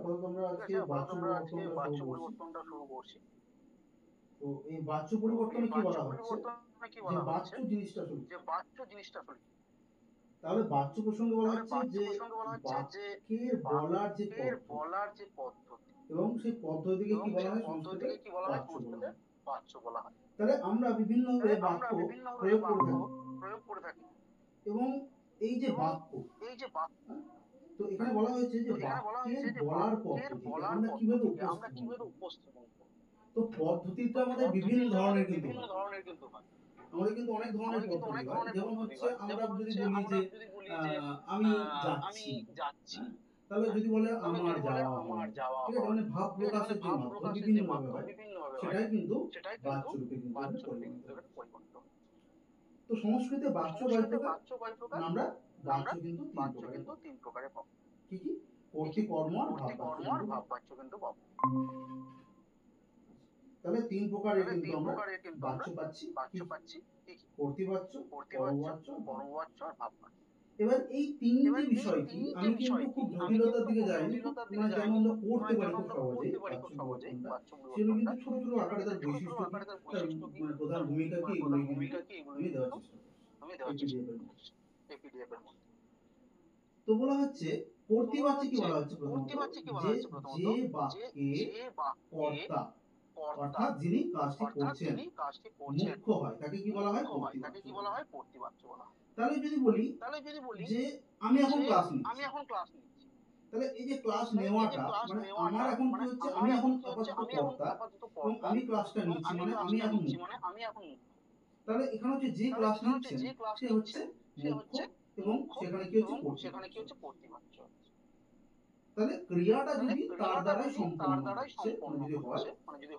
আপাতত আমরা আজকে বাচ্য পরিবর্তনটা শুরু করছি। তো এই বাচ্য পরিবর্তনে কি বলা হচ্ছে, যে বাচ্য জিনিসটা শুরু। তাহলে বাচ্য প্রসঙ্গে বলা হচ্ছে যে বাক্যের বলার যে পদ্ধতি এবং সেই পদ্ধতিকে কি বলা হয় সংস্কৃতে বাচ্য বলা হয়। তাহলে আমরা বিভিন্নভাবে বাক্য প্রয়োগ করে থাকি এবং এই যে বাক্য, হ্যাঁ, তো এখানে বলা হয়েছে যে বাক্যের বলার পদ্ধতিকে আমরা কিভাবে উপস্থাপন করব। তো পদ্ধতিটা আমাদের বিভিন্ন ধরনের কিন্তু হয়, আমাদের কিন্তু অনেক ধরনের পদ্ধতি হয়। যেমন হচ্ছে আমরা যদি বলি যে আমি যাচ্ছি, হ্যাঁ, তাহলে যদি বলে আমার যাওয়া হয়, ঠিক আছে, মানে ভাব প্রকাশের যে মাধ্যম বিভিন্ন ভাবে হয়, সেটাই কিন্তু বাচ্য রূপে কিন্তু এখানে পরিগণিত হয়। তো সংস্কৃতে বাচ্য কয় প্রকার না, আমরা বাচ্য কিন্তু তিন প্রকারে পাবো। কি কি? কর্তৃ, কর্ম আর ভাব বাচ্য কিন্তু পাবো। তাহলে তিন প্রকারের কিন্তু আমরা বাচ্য পাচ্ছি। কি কি? কর্তৃবাচ্য, কর্মবাচ্য, ভাববাচ্য। এবার এই তিনটি বিষয় কি, আমি কিন্তু খুব জটিলতার দিকে যাইনি, খুব মানে যেমন আমরা করতে পারি খুব সহজেই বাচ্য পরিবর্তনটা, সেগুলো কিন্তু ছোট ছোট আকারে তার বৈশিষ্ট্য কি, তার মানে প্রধান ভূমিকা কি, এগুলোই কিন্তু আমি দেওয়ার চেষ্টা করছি এই পিডিএফ এর মধ্যে। তো বলা হচ্ছে কর্তৃবাচ্যে কি বলা হচ্ছে, প্রথমত যে যে বাক্যে কর্তা অর্থাৎ যিনি কাজটি করছেন মুখ্য হয় তাকে কি বলা হয়, কর্তৃবাচ্য বলা হয়। তাহলে যদি বলি যে আমি এখন ক্লাস নিচ্ছি, তাহলে এই যে ক্লাস নেওয়াটা মানে আমার এখন কি হচ্ছে, আমি এখন আপাতত কর্তা এবং আমি ক্লাসটা নিচ্ছি মানে আমি এখন মুখ্য। তাহলে এখানে হচ্ছে যে ক্লাস নিচ্ছেন সে হচ্ছে মুখ্য এবং সেখানে কি হচ্ছে, কর্তৃবাচ্য। তাহলে ক্রিয়াটা যদি তার দ্বারাই সম্পন্ন হচ্ছে, মানে যদি হয়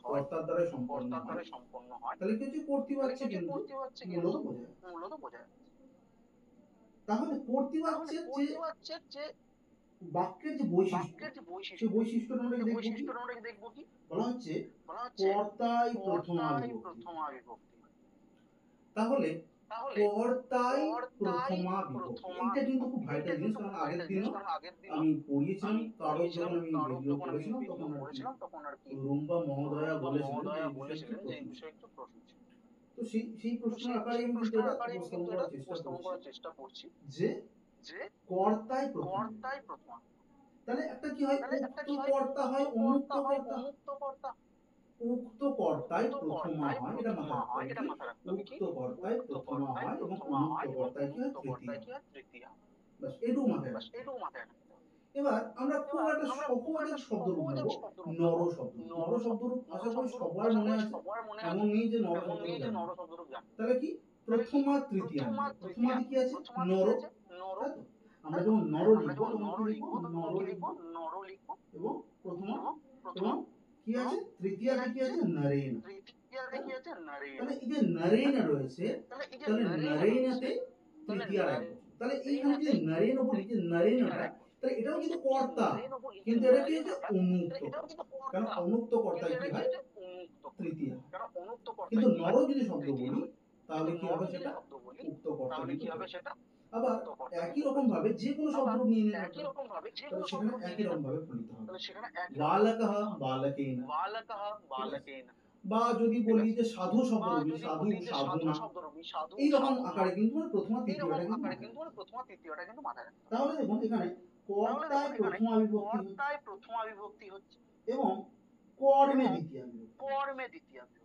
কর্তার দ্বারাই সম্পন্ন হয়, তাহলে কি হচ্ছে, কর্তৃবাচ্যে কিন্তু মূলত বোঝা যাচ্ছে। তাহলে কর্তৃবাচ্যের যে বাক্যের যে বৈশিষ্ট্য, সেই বৈশিষ্ট্যটা আমরা দেখবো কি, বলা হচ্ছে কর্তাই প্রথমা বিভক্তি। তাহলে কর্তাই প্রথমা বিভক্তি, এইটা কিন্তু খুব ভাইটাল জিনিস, কারণ আগের দিনও আমি পড়িয়েছিলাম কারক, যখন আমি ভিডিও করেছিলাম তখন আর কি রুম্পা মহোদয়া বলেছিলেন যে এই বিষয়ে একটু প্রশ্ন ছিল। তো সেই প্রশ্নের আকারে আমি কিন্তু এটা উপস্থাপন করার চেষ্টা করছি যে কর্তাই প্রথমা বিভক্তি। তাহলে একটা কি হয়, উক্ত কর্তা হয় অনুক্ত কর্তা। উক্ত কর্তাই প্রথমা হয়, এটা মাথায় রাখতে হবে কি, উক্ত কর্তাই প্রথমা হয় এবং অনুক্ত কর্তাই কি হয়, তৃতীয়া। বাস এটুকু মাথায় রাখতে হবে। এবার আমরা খুব একটা সহজ একটা শব্দরূপ নেব, নর শব্দরূপ। নর শব্দরূপ আশা করি সবার মনে আছে, এমন নেই যে নর শব্দরূপ জানে না। তাহলে কি, প্রথমা তৃতীয়া নিব, প্রথমাতে কি আছে, নর, তাই তো। আমরা যখন নর লিখবো তখন কি লিখবো, নর লিখবো এবং প্রথমা, এবং কি আছে তৃতীয়াতে কি আছে, নরেন। তাহলে এই যে নরেন রয়েছে, তাহলে নরেনাতে তৃতীয়ার এক বচন। তাহলে এইখানে যদি নরেন বলি যে নরেনটা, তাহলে এটাও কিন্তু কর্তা, কিন্তু এটা কি হচ্ছে, অনুক্ত কর্তা। কারণ অনুক্ত কর্তায় কি হয়, তৃতীয়া। কিন্তু নর যদি শব্দ বলি তাহলে কি হবে, সেটা উক্ত কর্তা কিন্তু হয়ে যাবে। আবার একই রকম ভাবে যে কোনো শব্দরূপ নিয়ে নিন আপনারা, তাহলে সেখানে একই রকম ভাবে ফলিত হবে। বালকঃ বালকেন, ঠিক আছে। বা যদি বলি যে সাধু শব্দরূপ, সাধু সাধুনা, এইরকম আকারে কিন্তু মানে প্রথমা তৃতীয়টা কিন্তু মাথায় রাখতে হবে। তাহলে দেখুন এখানে কর্তায় প্রথমা বিভক্তি হচ্ছে এবং কর্মে দ্বিতীয়া বিভক্তি।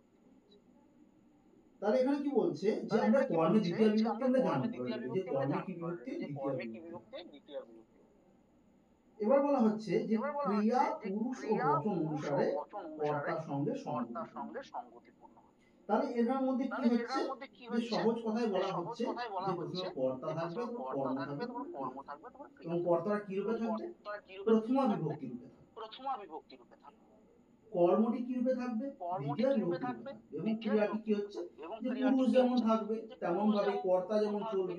তাহলে এখানে কি বলছে যে আমরা কর্মে দ্বিতীয়া বিভক্তি আমরা জানবো অলরেডি, যে কর্মে কি বিভক্তি, দ্বিতীয়া বিভক্তি। এবার বলা হচ্ছে যে ক্রিয়া পুরুষ ও বচন অনুসারে কর্তার সঙ্গে সঙ্গতিপূর্ণ। তাহলে এর মধ্যে কি হচ্ছে, যে সহজ কথায় বলা হচ্ছে যে প্রথমে কর্তা থাকবে, তারপর কর্ম থাকবে, তারপর ক্রিয়া থাকবে। এবং কর্তারা কি রূপে থাকবে, প্রথমা বিভক্তি রূপে থাকবে। কর্মটি কি রূপে থাকবে, দ্বিতীয়া বিভক্তি রূপে থাকবে। এবং ক্রিয়াটি কি হচ্ছে, যে পুরুষ যেমন থাকবে তেমন ভাবে কর্তা যেমন চলবে,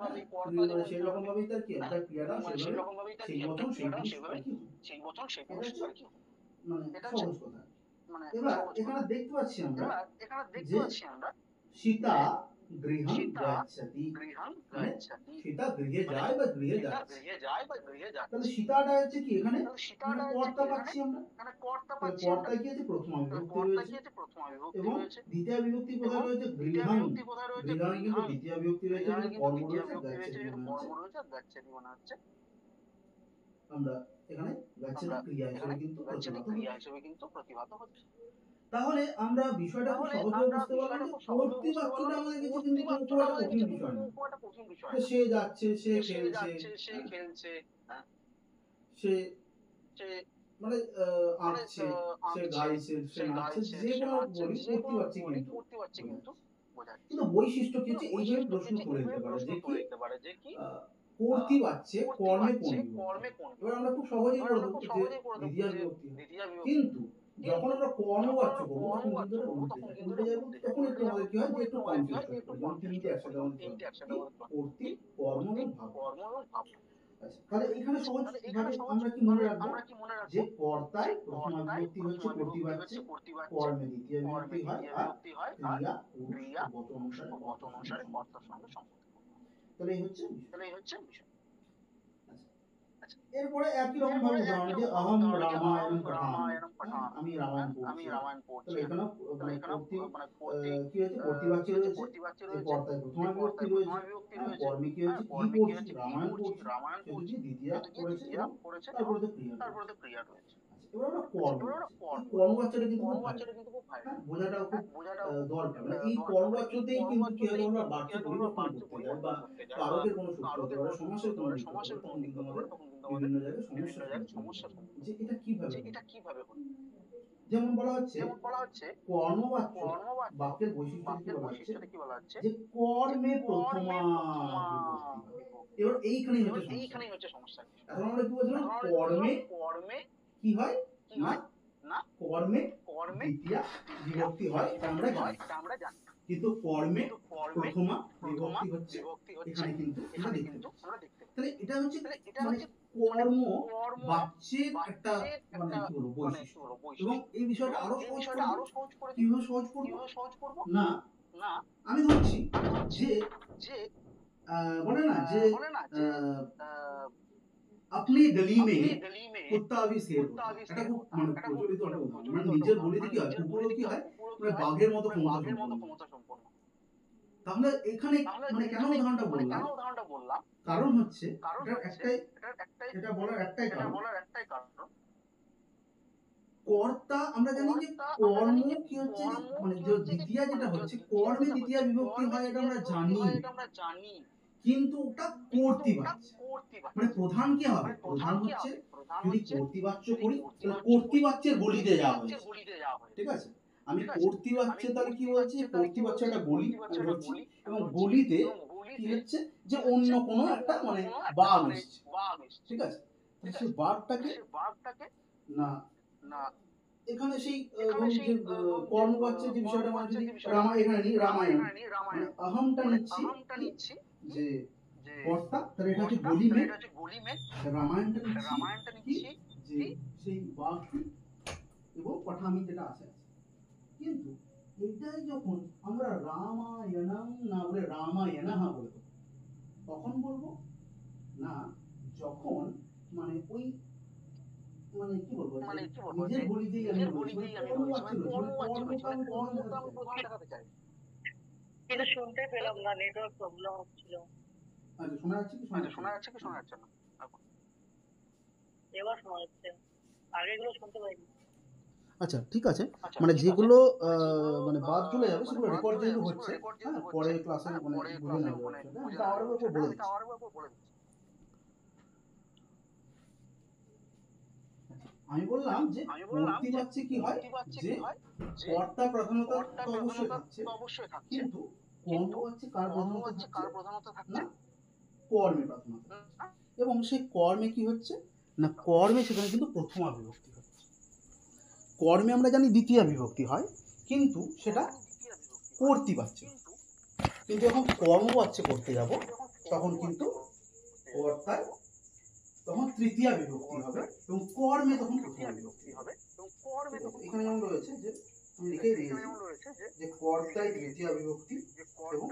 হ্যাঁ, সেই রকম ভাবেই তার কি হবে, তার ক্রিয়াটাও সেভাবে সেই বচন সেই পুরুষ আর কি হবে। এটা হচ্ছে মানে সহজ কথা। এবার এখানে দেখতে পাচ্ছি আমরা যে সীতা গৃহং গচ্ছতি, মানে সীতা গৃহে যায় বা গৃহে যাচ্ছে। তাহলে সীতাটা হচ্ছে কি এখানে, মানে কর্তা পাচ্ছি আমরা। তাহলে কর্তায় কি আছে, প্রথমা বিভক্তি রয়েছে, এবং দ্বিতীয় বিভক্তি কোথায় রয়েছে, গৃহং। গৃহং কিন্তু দ্বিতীয় বিভক্তি রয়েছে, কিন্তু কর্ম রয়েছে গচ্ছতি মনে হচ্ছে। আমরা এখানে গচ্ছতি ক্রিয়া হিসেবে কিন্তু প্রতিভাত হচ্ছে। তাহলে আমরা বিষয়টা খুব সহজভাবে বুঝতে পারলাম যে কর্তৃ বাক্যটা আমাদের কাছে কিন্তু খুব একটা কঠিন বিষয় না। তো সে যাচ্ছে, সে খেলছে, সে মানে আঁকছে, সে গাইছে, সে নাচছে, যে কোনো বলি করতে পারছি কিন্তু বোঝাচ্ছে। কিন্তু বৈশিষ্ট্য কি হচ্ছে, এইভাবে প্রশ্ন করে দিতে পারে যে কি করতে পারছে কর্মে কোন বিভক্তি। এবার আমরা খুব সহজেই করে দেবো যে দ্বিতীয় বিভক্তি। কিন্তু যখন আমরা কর্মবাচ্য করবো তখন কিন্তু এটা উল্টে যায়। উল্টে যায় বলতে তখন একটু আমাদের কি হয় যে একটু কনফিউজ হয়ে পড়ে, যেমন তিনটে একসাথে আমাদের কি করতে, কর্ম এবং ভাব। আচ্ছা, তাহলে এখানে সহজ ভাবে আমরা কি মনে রাখবো যে কর্তায় প্রথমা বিভক্তি হচ্ছে করতে পারছে, কর্মে দ্বিতীয় বিভক্তি হয়, আর ক্রিয়া পুরুষ ও গত অনুসারে কর্তার সঙ্গে সম্পর্ক। তাহলে এই হচ্ছে বিষয়। এরপরে একই রকম ভাবে উদাহরণ, যে অহম রামায়ণম পঠামি, আমি রামায়ণ পড়ছি। তাহলে এখানে মানে করতে কি হচ্ছে, কর্তৃবাচ্য রয়েছে, যে কর্তায় প্রথমা বিভক্তি রয়েছে, কর্মে কি হচ্ছে, কি পড়ছি, রামায়ণ পড়ছি, সেটা কি দ্বিতীয়া করেছে, এবং তারপরে তো ক্রিয়া রয়েছে। এবার আমরা কর্ম, এই কর্মবাচ্যটা কিন্তু খুব ভাইরাল, বোঝাটাও খুব দরকার। মানে এই কর্মবাচ্যতেই কিন্তু কি হয়, আমরা বাক্য পরিবর্তন করতে যাই বা কারকের কোনো সূত্র হতে পারে, সমাসের কোনো যুক্ত করে, তখন কিন্তু আমাদের বিভিন্ন জায়গায় সমস্যার সম্মুখীন হতে হয়, যে এটা কিভাবে হয়। যেমন বলা হচ্ছে কর্মবাচ্য বাক্যের বৈশিষ্ট্যতে কি বলা হচ্ছে, যে কর্মে প্রথমা বিভক্তি হয়। এবার এইখানেই হচ্ছে সমস্যা। এখন আমরা কি বলছিলাম, কর্মে কি হয় না, কর্মে দ্বিতীয়া বিভক্তি হয়, এটা আমরা জানি। কিন্তু কর্মে প্রথমা বিভক্তি হচ্ছে এখানে কিন্তু আমরা দেখতে পাচ্ছি। তাহলে এটা হচ্ছে মানে কর্ম বাচ্যের একটা মানে কি বলবো বৈশিষ্ট্য। এবং এই বিষয়টা আরো সহজ করবো, কিভাবে সহজ করবো না, আমি ধরছি যে বলে না যে আপনি গলি মে কুত্তা भी शेर होता है, এটা খুব মানে প্রচলিত একটা উদাহরণ। মানে নিজের গলিতে কি হয়, কুকুরও কি হয়, মানে বাঘের মতো ক্ষমতা সম্পন্ন। তাহলে এখানে মানে কেন উদাহরণটা বললাম, কারণ হচ্ছে এটা বলার একটাই কারণ, কর্তা আমরা জানি যে কর্ম কি হচ্ছে, মানে যে দ্বিতীয়া যেটা হচ্ছে কর্মে দ্বিতীয়া বিভক্তি হয়, এটা আমরা জানি, কিন্তু ওটা কর্তৃবাচ্য। মানে প্রধান কি হবে, প্রধান হচ্ছে যদি কর্তৃবাচ্য করি তাহলে কর্তৃবাচ্যের গলিতে যাওয়া হয়েছে, ঠিক আছে। আমি কর্তৃবাচ্য তাহলে কি বলছি, কর্তৃবাচ্য একটা গলি আমি ধরছি, এবং গলিতে কি হচ্ছে যে অন্য কোনো একটা মানে বাঘ এসছে, ঠিক আছে। সেই বাঘটাকে না এখানে সেই ধরুন যে কর্মবাচ্যের যে বিষয়টা, মানে যদি এখানে নিই রামায়ণ, মানে অহমটা নিচ্ছি যে কর্তা, তাহলে এটা হচ্ছে গলি মে, রামায়ণটা নিচ্ছি কি যে সেই বাঘটি এবং পঠামি যেটা আছে। কিন্তু এটাই যখন আমরা রামায়ণম না বলে রামায়ণাহ বলবো, তখন বলবো না, যখন মানে ওই মানে কি বলবো, নিজের গলিতেই আমি বলছি, মানে কর্মবাচ্য রয়েছে, মানে কর্মকে আমি প্রধান দেখাতে চাই। কিন্তু শুনতে পেলাম না, নেটওয়ার্ক প্রবলেম হচ্ছিল। আচ্ছা, শোনা যাচ্ছে কি শোনা যাচ্ছে না? এবার শোনা যাচ্ছে, আগেগুলো শুনতে পাইনি। আচ্ছা ঠিক আছে, মানে যেগুলো মানে বাদ চলে যাবে সেগুলো রেকর্ড যেহেতু হচ্ছে, হ্যাঁ পরে ক্লাসে মানে বুঝে নেবে, আবার বলে দিচ্ছি। আমি বললাম যে কর্তৃবাচ্যে কি হয়, যে কর্তা প্রধানত তো অবশ্যই থাকছে, কিন্তু কর্মবাচ্যে কার প্রধানত থাকছে না, কর্মে প্রধানত, এবং সেই কর্মে কি হচ্ছে না, কর্মে সেখানে কিন্তু প্রথমা বিভক্তি হচ্ছে। কর্মে আমরা জানি দ্বিতীয় বিভক্তি হয়, কিন্তু সেটা কর্তৃবাচ্য, কিন্তু যখন কর্মবাচ্য করতে যাব তখন কিন্তু কর্তায় তখন তৃতীয়া বিভক্তি হবে, এবং কর্মে তখন প্রথমা বিভক্তি হবে। এখানে যেমন রয়েছে যে আমি লিখে দিয়েছি যে কর্তায় তৃতীয়া বিভক্তি এবং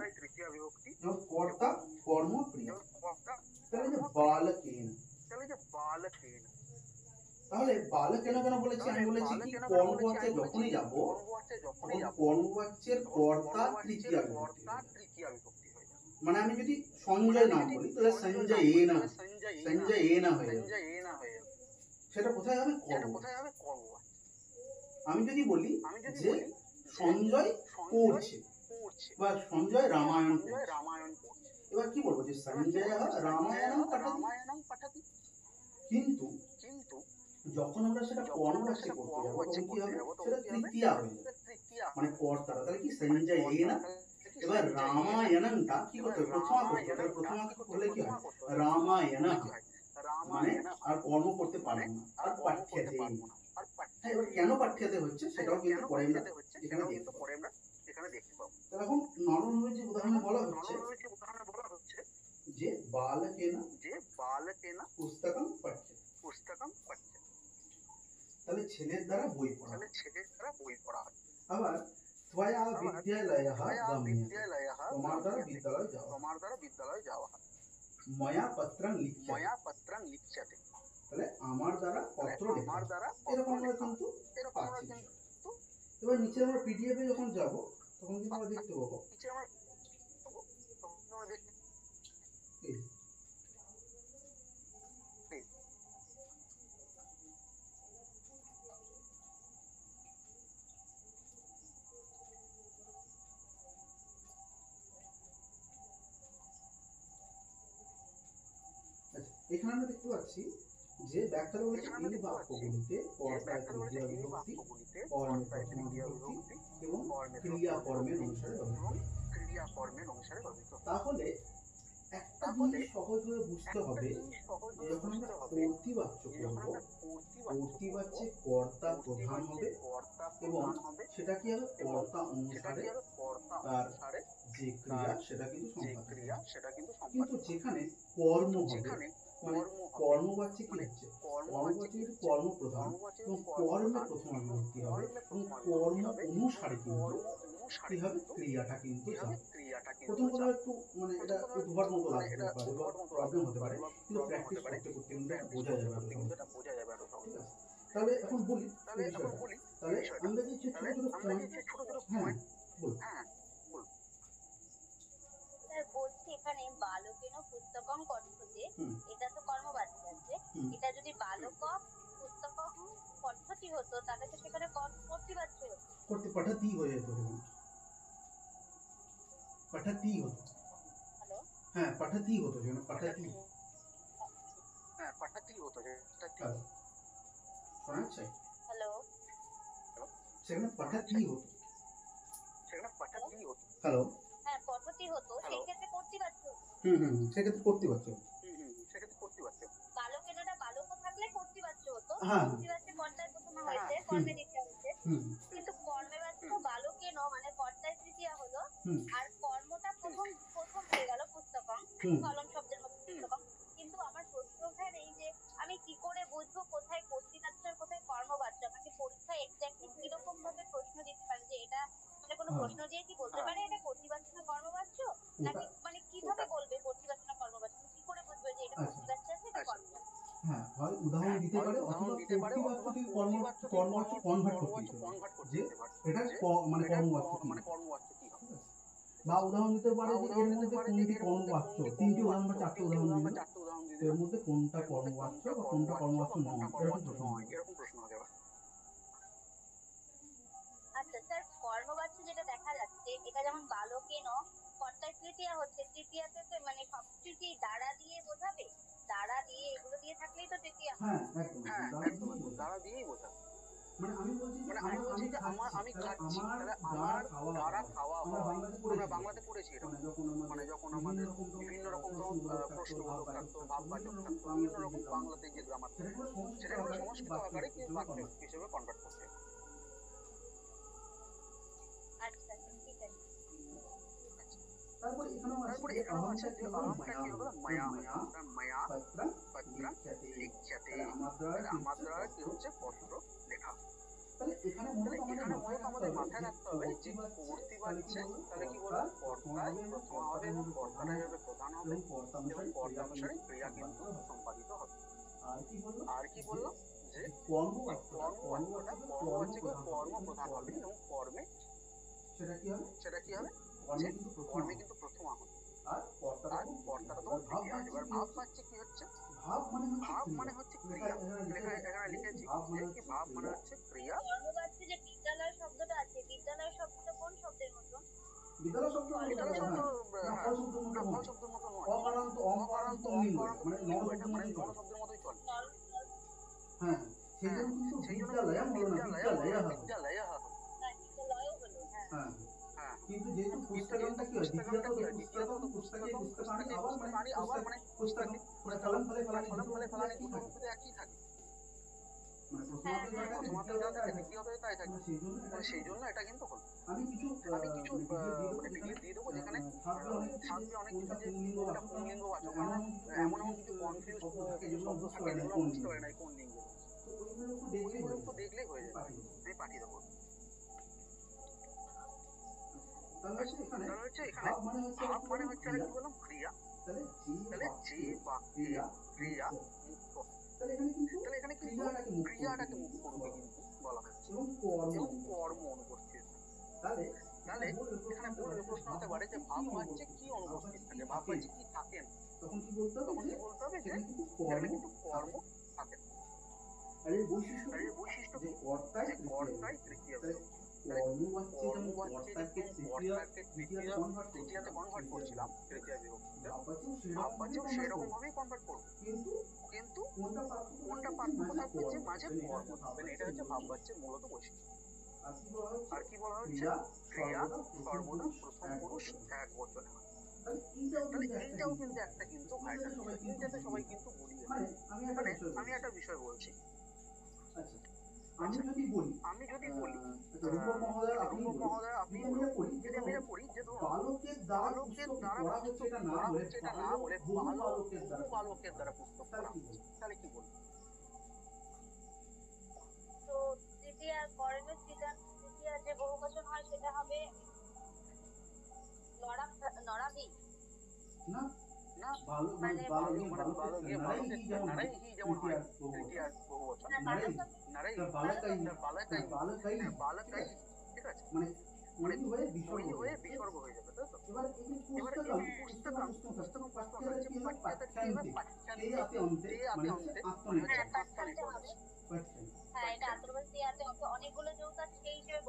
তাহলে বাল কেন কেন বলেছি, আমি বলেছি কি কর্মবাচ্যে যখনই যাব তখন কর্মবাচ্যের কর্তা তৃতীয়া বিভক্তি হয়ে যাবে। মানে আমি যদি সঞ্জয় নাম বলি তাহলে সঞ্জয় এ না, সঞ্জয় এ না হয়ে যাবে। সেটা কোথায় হবে? কর্মবাচ্য। আমি যদি বলি যে সঞ্জয় পড়ছে বা সঞ্জয় রামায়ণ পড়ছে, এবার কি বলবো? যে সঞ্জয় রামায়ণম পঠতি। কিন্তু যখন আমরা সেটা কর্মবাচ্যে করতে যাবো তখন কি হবে? সেটা তৃতীয়া হয়ে যাবে, মানে কর্তারা। তাহলে কি সঞ্জয় এ না। এবার রামায়ণটা কি করতে হবে? প্রথমা করতে হবে। প্রথমা হলে কি হয়? রামায়ণ, মানে আর কর্ম করতে পারবো না, আর পাঠ্যতে। হ্যাঁ, এবার কেন পাঠ্যতে হচ্ছে সেটাও কিন্তু পরে আমরা এখানে দেখতে পাবো। তাহলে এখন নরমাল যে উদাহরণে বলা হচ্ছে যে বালকেনা পুস্তকম পঠ্যতে, তাহলে ছেলের দ্বারা বই পড়া। আবার ত্বয়া বিদ্যালয়ঃ গম্যতে, তোমার দ্বারা বিদ্যালয় যাওয়া। ময়া পত্রং লিখ্যতে, তাহলে আমার দ্বারা পত্র লেখা। এরকম আমরা কিন্তু পাচ্ছি। এবার নিচে আমরা পিডিএফ এ যখন যাব তখন কিন্তু আমরা দেখতে পাবো এই এখানে আমরা দেখতে পাচ্ছি যে ব্যাখ্যা বলেছে এই বাক্যগুলিতে কর্তায় তৃতীয়া বিভক্তি, কর্মে প্রথমা বিভক্তি এবং ক্রিয়া কর্মের অনুসারে ব্যবহৃত। তাহলে একটা জিনিস সহজভাবে বুঝতে হবে যে যখন আমরা কর্তৃবাচ্য করব, কর্তৃবাচ্যে কর্তা প্রধান হবে এবং সেটা কি হবে? কর্তা অনুসারে তার যে ক্রিয়া সেটা কিন্তু সম্পাদিত হবে। কিন্তু যেখানে কর্ম হবে, মানে কর্মবাচ্যে কি হচ্ছে? কর্মবাচ্যে কিন্তু কর্ম প্রধান এবং কর্মে প্রথমা বিভক্তি হবে এবং কর্ম অনুসারে কিন্তু কি হবে? ক্রিয়াটা কিন্তু যাবে। প্রথম কথা একটু মানে এটা একটু ধোয়ার মতো লাগতে পারে বা প্রবলেম হতে পারে, কিন্তু প্র্যাকটিস করতে করতে কিন্তু এটা বোঝা যাবে আরো সহজে। ঠিক আছে, তাহলে এখন বলি এই বিষয়টা। তাহলে আমরা যে ছোট ছোট পয়েন্ট, হ্যাঁ বলুন। বলছি এখানে বালকেন পুস্তকম পঠ্যতে, এটা তো কর্মবাচ্য আছে। এটা যদি বালক পুস্তকম পঠ্যতি হতো তাহলে তো সেখানে কর্তৃবাচ্য হতো, পঠতি হয়ে যেত। পঠতি হতো। হ্যালো, হ্যাঁ পঠতি হতো, যেন পঠতি। হ্যালো, শোনা যাচ্ছে? হ্যালো, সেখানে পঠতি হতো। হ্যালো, হ্যাঁ পঠতি হতো, সেই ক্ষেত্রে কর্তৃবাচ্য হতো। সেক্ষেত্রে কর্তৃবাচ্য। বালকেনটা বালকও থাকলে কর্তৃবাচ্য হতো। হ্যাঁ কর্তৃবাচ্যে কর্তায় প্রথমা হয়েছে, কর্মে দ্বিতীয়া হয়েছে। কিন্তু কর্মে বাচ্য বালকেন মানে কর্তায় তৃতীয়া হলো, আর কর্মটা প্রথম হয়ে গেল পুস্তকম, কলম শব্দের মধ্যে পুস্তকম। কিন্তু আমার প্রশ্ন এখানে এই যে আমি কি করে বুঝবো কোথায় কর্তৃবাচ্য আর কোথায় কর্মবাচ্য? আমাকে পরীক্ষায় এক্স্যাক্টলি কিরকম ভাবে প্রশ্ন দিতে পারে যে এটা, মানে কোনো প্রশ্ন দিয়ে কি বলতে পারে এটা কর্তৃবাচ্য না কর্মবাচ্য? নাকি মানে কিভাবে বলবে কর্তৃবাচ্য না কর্মবাচ্য? কি করে বুঝবে যে এটা কর্তৃবাচ্য আছে এটা কর্মবাচ্য? হ্যাঁ, হয় উদাহরণ দিতে পারে অথবা কর্তৃবাচ্য থেকে কর্মবাচ্য কনভার্ট করতে দিতে পারে যে এটা মানে কর্মবাচ্য কি। ঠিক আছে, বা উদাহরণ দিতে পারে যে এর মধ্যে কোনটি কর্মবাচ্য, তিনটি উদাহরণ বা চারটি উদাহরণ দিল, এর মধ্যে কোনটা কর্মবাচ্য বা কোনটা কর্মবাচ্য নয়, এরকম প্রশ্ন হতে পারে। আচ্ছা স্যার, কর্মবাচ্য যেটা দেখা যাচ্ছে এটা যেমন বালকেন কর্তায় তৃতীয়া হচ্ছে, তৃতীয়াতে তো মানে সবকিছু দ্বারা দিয়ে বোঝাবে, দ্বারা দিয়ে এগুলো দিয়ে থাকলেই তো তৃতীয়া। হ্যাঁ একদম দ্বারা দিয়েই বোঝাবে। মানে আমি বলছি যে আমি খাচ্ছি, তাহলে আমার দ্বারা খাওয়া আমরা বাংলাতে পড়েছি এটা। মানে যখন আমাদের বিভিন্ন রকম প্রশ্নবোধক থাকতো, ভাববাচক থাকতো, বিভিন্ন রকম বাংলাতে যে গ্রামার থাকতো সেটাগুলো সংস্কৃত আকারে কি বাক্য হিসেবে কনভার্ট করতে হবে। আচ্ছা ঠিক আছে। তারপর এখানেও আছে যে আহমটা কি হলো? মায়া পত্র লিখ্যতে, আমার দ্বারা কি হচ্ছে? পত্র লেখা। তাহলে এখানে মূলত আমাদের মাথায় রাখতে হবে যে কর্তৃবাচ্যে তাহলে কি বলবো? কর্তায় প্রথমা হবে এবং কর্তাটাই হবে প্রধান হবে এবং কর্তা অনুসারে ক্রিয়া কিন্তু সম্পাদিত হবে। আর কি বললো? যে কর্মবাচ্যটা কর্ম প্রধান হবে এবং কর্মে সেটা কি হবে কর্মে কিন্তু প্রথম আহত আর কর্তাটা তখন তৃতীয়। এবার ভাববাচ্যে কি হচ্ছে? ভাব মানে হচ্ছে ক্রিয়া। এখানে লিখেছি যে কি ভাব মানে হচ্ছে ক্রিয়া। কর্মবাচ্যে যে বিদ্যালয় শব্দটা আছে, বিদ্যালয় শব্দটা কোন শব্দের মতো? বিদ্যালয় শব্দ ফল শব্দের মতো নয়, অকারান্ত মানে নর শব্দের মতোই চলে। হ্যাঁ, সেই জন্য কিন্তু বিদ্যালয় হলো। হ্যাঁ, কিন্তু যেহেতু পুস্তকাংটা কি হয়, দ্বিতীয়ত পুস্তকে পুস্তকানি আবার মানে পুস্তক মানে ফলন ফলে ফলানি দুটো রূপ একই থাকে। মানে প্রথমার্ধ যা থাকে দ্বিতীয়ত তাই থাকে। সেই জন্য এটা কিন্তু হলো। আমি কিছু মানে ডিগ্রি দিয়ে দেবো যেখানে থাকবে অনেক কিছু যে কোনটা পুংলিঙ্গবাচক, এমন কিছু কনফিউজ কিছু শব্দ থাকে যেগুলো বুঝতে পারে না কোন লিঙ্গ। তো ওইগুলো একটু দেখলেই হয়ে যাবে। আমি পাঠিয়ে দেবো। তাহলে হচ্ছে এখানে ভাব মানে হচ্ছে কি বললাম ক্রিয়া। তাহলে যে বাক্যে ক্রিয়া মুখ্য, তাহলে এখানে কিন্তু ক্রিয়াটাকে মুখ্য রূপে কিন্তু বলা হচ্ছে এবং কর্ম অনুপস্থিত। তাহলে এখানে বলবে প্রশ্ন হতে পারে যে ভাববাচ্যে কি অনুপস্থিত থাকে, ভাববাচ্যে কি থাকে না। তখন কি বলতে হবে যে এখানে কিন্তু কর্ম থাকে না। আর এর বৈশিষ্ট্য যে কর্তাই তৃতীয়। কর্মবাচ্যে তৃতীয়াতে কনভার্ট করছিলাম, তৃতীয়া বিভক্তিতে ভাববাচ্যেও সেরকম ভাবেই কনভার্ট করবো। কিন্তু কোনটা পার্থক্য থাকবে যে মাঝে কর্ম থাকবে না। এটা হচ্ছে ভাববাচ্যের মূলত বৈশিষ্ট্য। আর কি বলা হচ্ছে? ক্রিয়া সর্বদা প্রথম পুরুষ এক বচনে হয়। তাহলে এইটাও কিন্তু একটা কিন্তু ভাইটাল বিষয়। এইটাতে সবাই কিন্তু গুলিয়ে মানে আমি একটা বিষয় বলছি। আমি যদি বলি রূপক মহোদয় আপনি যদি আমি এটা করি যে ধরুন বালকের দ্বারা পুস্তক পড়া হচ্ছে এটা না বলে বহু বালকের দ্বারা পুস্তক পড়া হচ্ছে, তাহলে কি বলবো? তো তৃতীয়া কর্মের তৃতীয়া যে বহুবচন হয় সেটা হবে নরাবি না মানে বালকে যেমন হয় তৃতীয়ার বহুবচন নারাই বালকাই, ঠিক আছে, মানে ওই হয়ে বিসর্গ হয়ে যাবে, তাই তো? এবার এই পুস্তকম হচ্ছে হ্যাঁ, এটা আত্মবাদী আছে, অনেকগুলো যৌগ আছে সেই হিসেবে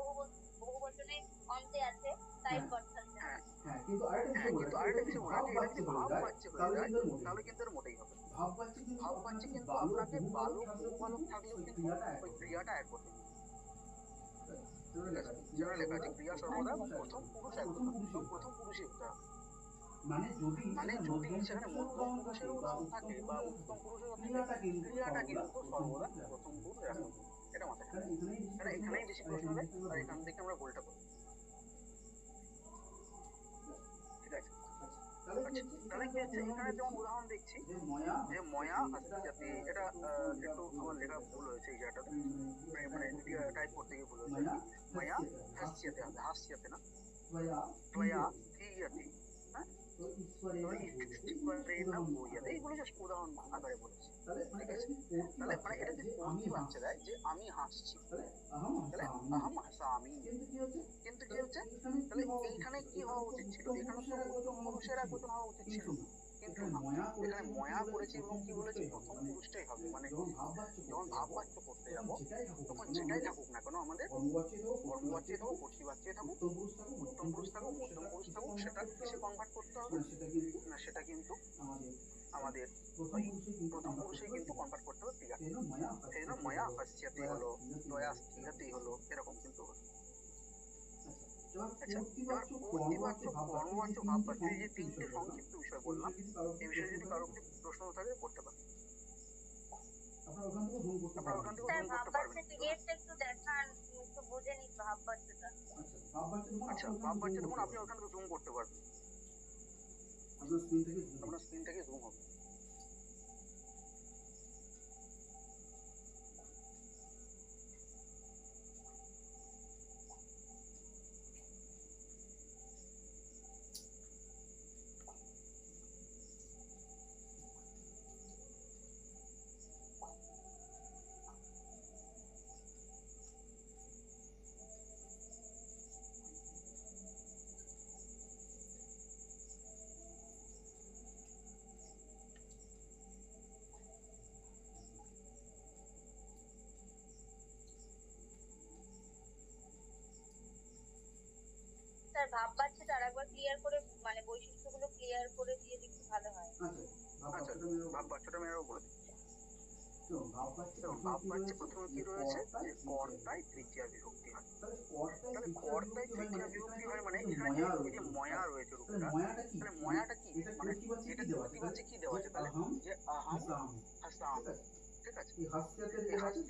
বহুবচনে অন্তে আছে, তাই পড়ছাচ্ছে। হ্যাঁ, কিন্তু আরেকটা বিষয় বলে রাখি, এটা যদি ভাববাচ্যে হয়ে যায় তাহলে কিন্তু এর মোটেই হবে। ভাববাচ্যে কিন্তু আপনাকে বালক বহু বালক থাকলেও কিন্তু ওই ক্রিয়াটা এক বচন। যেটা লেখা আছে ক্রিয়া সর্বদা প্রথম পুরুষ এক বচন, প্রথম পুরুষই হতে হবে। মানে যদি সেখানে মধ্যম পুরুষের উদাহরণ থাকে বা উত্তম পুরুষের ক্রিয়াটা কিন্তু সর্বদা প্রথম পুরুষ এক বচন। এটা মাথায় রাখবেন, কারণ এখানেই বেশি প্রশ্ন দেয় আর এখান থেকে আমরা ভুলটা করি। ঠিক আছে, তাহলে কি হচ্ছে এখানে যেমন উদাহরণ দেখছি যে ময়া হাস্যাতে, এটা একটু আমার লেখা ভুল হয়েছে এই জায়গাটাতে, মানে টাইপ করতে গিয়ে ভুল হয়েছে। ময়া হাস্যাতে হবে, হাস্যাতে না, ত্বয়া থিয়তে। হ্যাঁ, এইগুলো জাস্ট উদাহরণ আকারে বলেছি। ঠিক আছে, তাহলে মানে এটা যদি পড়তি বাচ্চা দেয় যে আমি হাসছি, তাহলে আহম হাসামি। কিন্তু কি হচ্ছে, তাহলে এইখানে কি হওয়া উচিত ছিল? এখানে তো উত্তম পুরুষের এক বচন হওয়া উচিত ছিল, কিন্তু না, এখানে ময়া করেছি এবং কি বলেছি প্রথম পুরুষটাই হবে। মানে যখন ভাববাচ্য করতে যাবো তখন যেটাই থাকুক না কেন আমাদের কর্মবাচ্যে থাকুক, কর্তৃবাচ্যে থাকুক, উত্তম পুরুষ থাকুক, মধ্যম পুরুষ থাকুক, সেটা কিসে কনভার্ট করতে হবে না, সেটা কিন্তু আমাদের প্রথম পুরুষেই কিন্তু কনভার্ট করতে হবে ক্রিয়া। সেই জন্য ময়া হাস্যাতে হলো, ত্বয়া স্থিয়তেই হলো, এরকম কিন্তু হলো। আচ্ছা, এবার কর্তৃবাচ্য, কর্মবাচ্য, ভাববাচ্য, এই যে তিনটে সংক্ষিপ্ত বিষয় বললাম, এই বিষয়ে যদি কারো প্রশ্ন থাকে করতে পারেন। আপনারা ওখান থেকে জুম করতে পারবেন। একটু দেখান, একটু বুঝে নিই ভাববাচ্যটা। আচ্ছা, ভাববাচ্য দেখুন আপনি ওখান থেকে জুম করতে পারবেন, আপনার স্ক্রিন থেকে জুম হবে। স্যার ভাব বাচ্চাটা আরেকবার ক্লিয়ার করে মানে বৈশিষ্ট্যগুলো ক্লিয়ার করে দিয়ে একটু ভালো হয়। আচ্ছা, ভাব বাচ্চাটা মেয়েরাও বলে দিচ্ছি। ভাব বাচ্চা প্রথমে কি রয়েছে যে কর্তায় তৃতীয়া বিভক্তি হয়। তাহলে কর্তায় তৃতীয়া বিভক্তি হয় মানে এখানে যে এই যে ময়া রয়েছে রূপটা, তাহলে ময়াটা কি মানে এটা প্রতিবাচ্যে কি দেওয়া আছে তাহলে যে আহাম হাসাম, ঠিক আছে, এই হাসিয়াতে যেটা আছে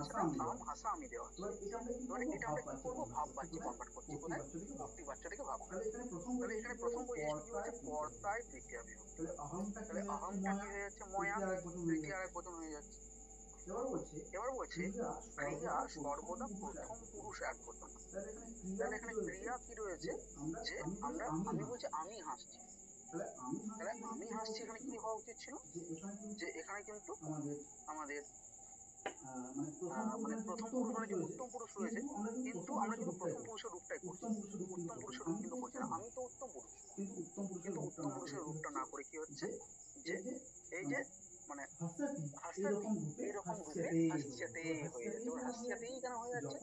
সেটা আম হাসা আমি দেওয়া আছে। এবারে এটা আমরা কি করবো, ভাব বাচ্চে কনভার্ট করছি কোথায়, প্রতিবাচ্য থেকে ভাব বাচ্চে। তাহলে এখানে প্রথম বৈশিষ্ট্য কি হচ্ছে কর্তায় তৃতীয়া বিভক্তি। তাহলে আহামটা কি হয়ে যাচ্ছে ময়া, তৃতীয় আরেক বচন হয়ে যাচ্ছে। এবার বলছে ক্রিয়া সর্বদা প্রথম পুরুষ এক বচন। তাহলে এখানে ক্রিয়া কি রয়েছে যে আমি বলছি আমি হাসছি, তাহলে আমি হাসছি এখানে কি হওয়া উচিত ছিল যে এখানে কিন্তু আমাদের মানে প্রথম পুরুষ মানে যে উত্তম পুরুষ রয়েছে, কিন্তু আমরা কিন্তু প্রথম পুরুষের রূপটাই করছি, উত্তম পুরুষের রূপ কিন্তু করছি না, আমি তো উত্তম পুরুষ, কিন্তু উত্তম পুরুষের রূপটা না করে কি হচ্ছে যে এই যে মানে হাস্যাতি এইরকম রূপে হাস্যাতে হয়ে যাচ্ছে। এবার হাস্যাতেই কেন হয়ে যাচ্ছে,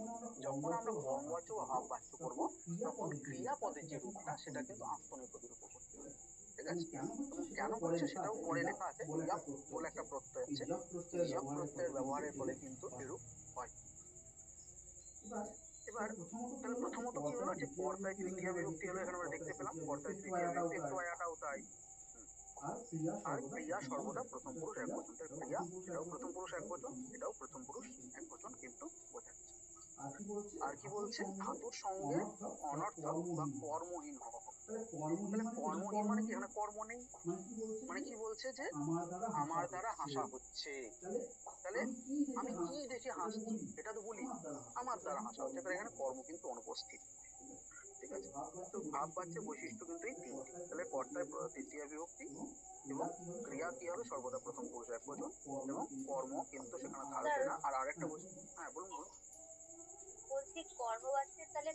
যখন আমরা কর্মবাচ্য বা ভাব বাচ্য করবো তখন ক্রিয়াপদের যে রূপটা সেটা কিন্তু আত্মনেপদী রূপে করতে হবে, ঠিক আছে। এবং কেন করছে সেটাও পরে লেখা আছে, ইয়াক বলে একটা প্রত্যয় আছে, ইয়াক প্রত্যয়ের ব্যবহারের ফলে কিন্তু এরূপ হয়। এবার তাহলে প্রথমত কি হলো যে কর্তায় তৃতীয়া বিভক্তি হলো, এখানে আমরা দেখতে পেলাম কর্তায় তৃতীয়া বিভক্তি, একটু আয়াটাও তাই। আর ক্রিয়া সর্বদা প্রথম পুরুষ এক বচন, তাই ক্রিয়া এটাও প্রথম পুরুষ এক বচন, এটাও প্রথম পুরুষ এক বচন কিন্তু বোঝাচ্ছে। আর কি বলছে ধাতুর সঙ্গে অনর্থক বা কর্মহীন হওয়া। তাহলে কর্মহীন মানে কি, এখানে কর্ম নেই, মানে কি বলছে যে আমার দ্বারা হাসা হচ্ছে, তাহলে আমি কি দেখে হাসছি এটা তো বলি আমার দ্বারা হাসা হচ্ছে, তাহলে এখানে কর্ম কিন্তু অনুপস্থিত, ঠিক আছে। তো ভাব বাচ্চার বৈশিষ্ট্য কিন্তু এই তিনটি, তাহলে কর্তায় তৃতীয়া বিভক্তি এবং ক্রিয়া কি হবে সর্বদা প্রথম পুরুষ এক বচন এবং কর্ম কিন্তু সেখানে থাকবে না। আর আরেকটা বৈশিষ্ট্য, হ্যাঁ বলুন বলুন। বলছি কর্মবাচ্যের তাহলে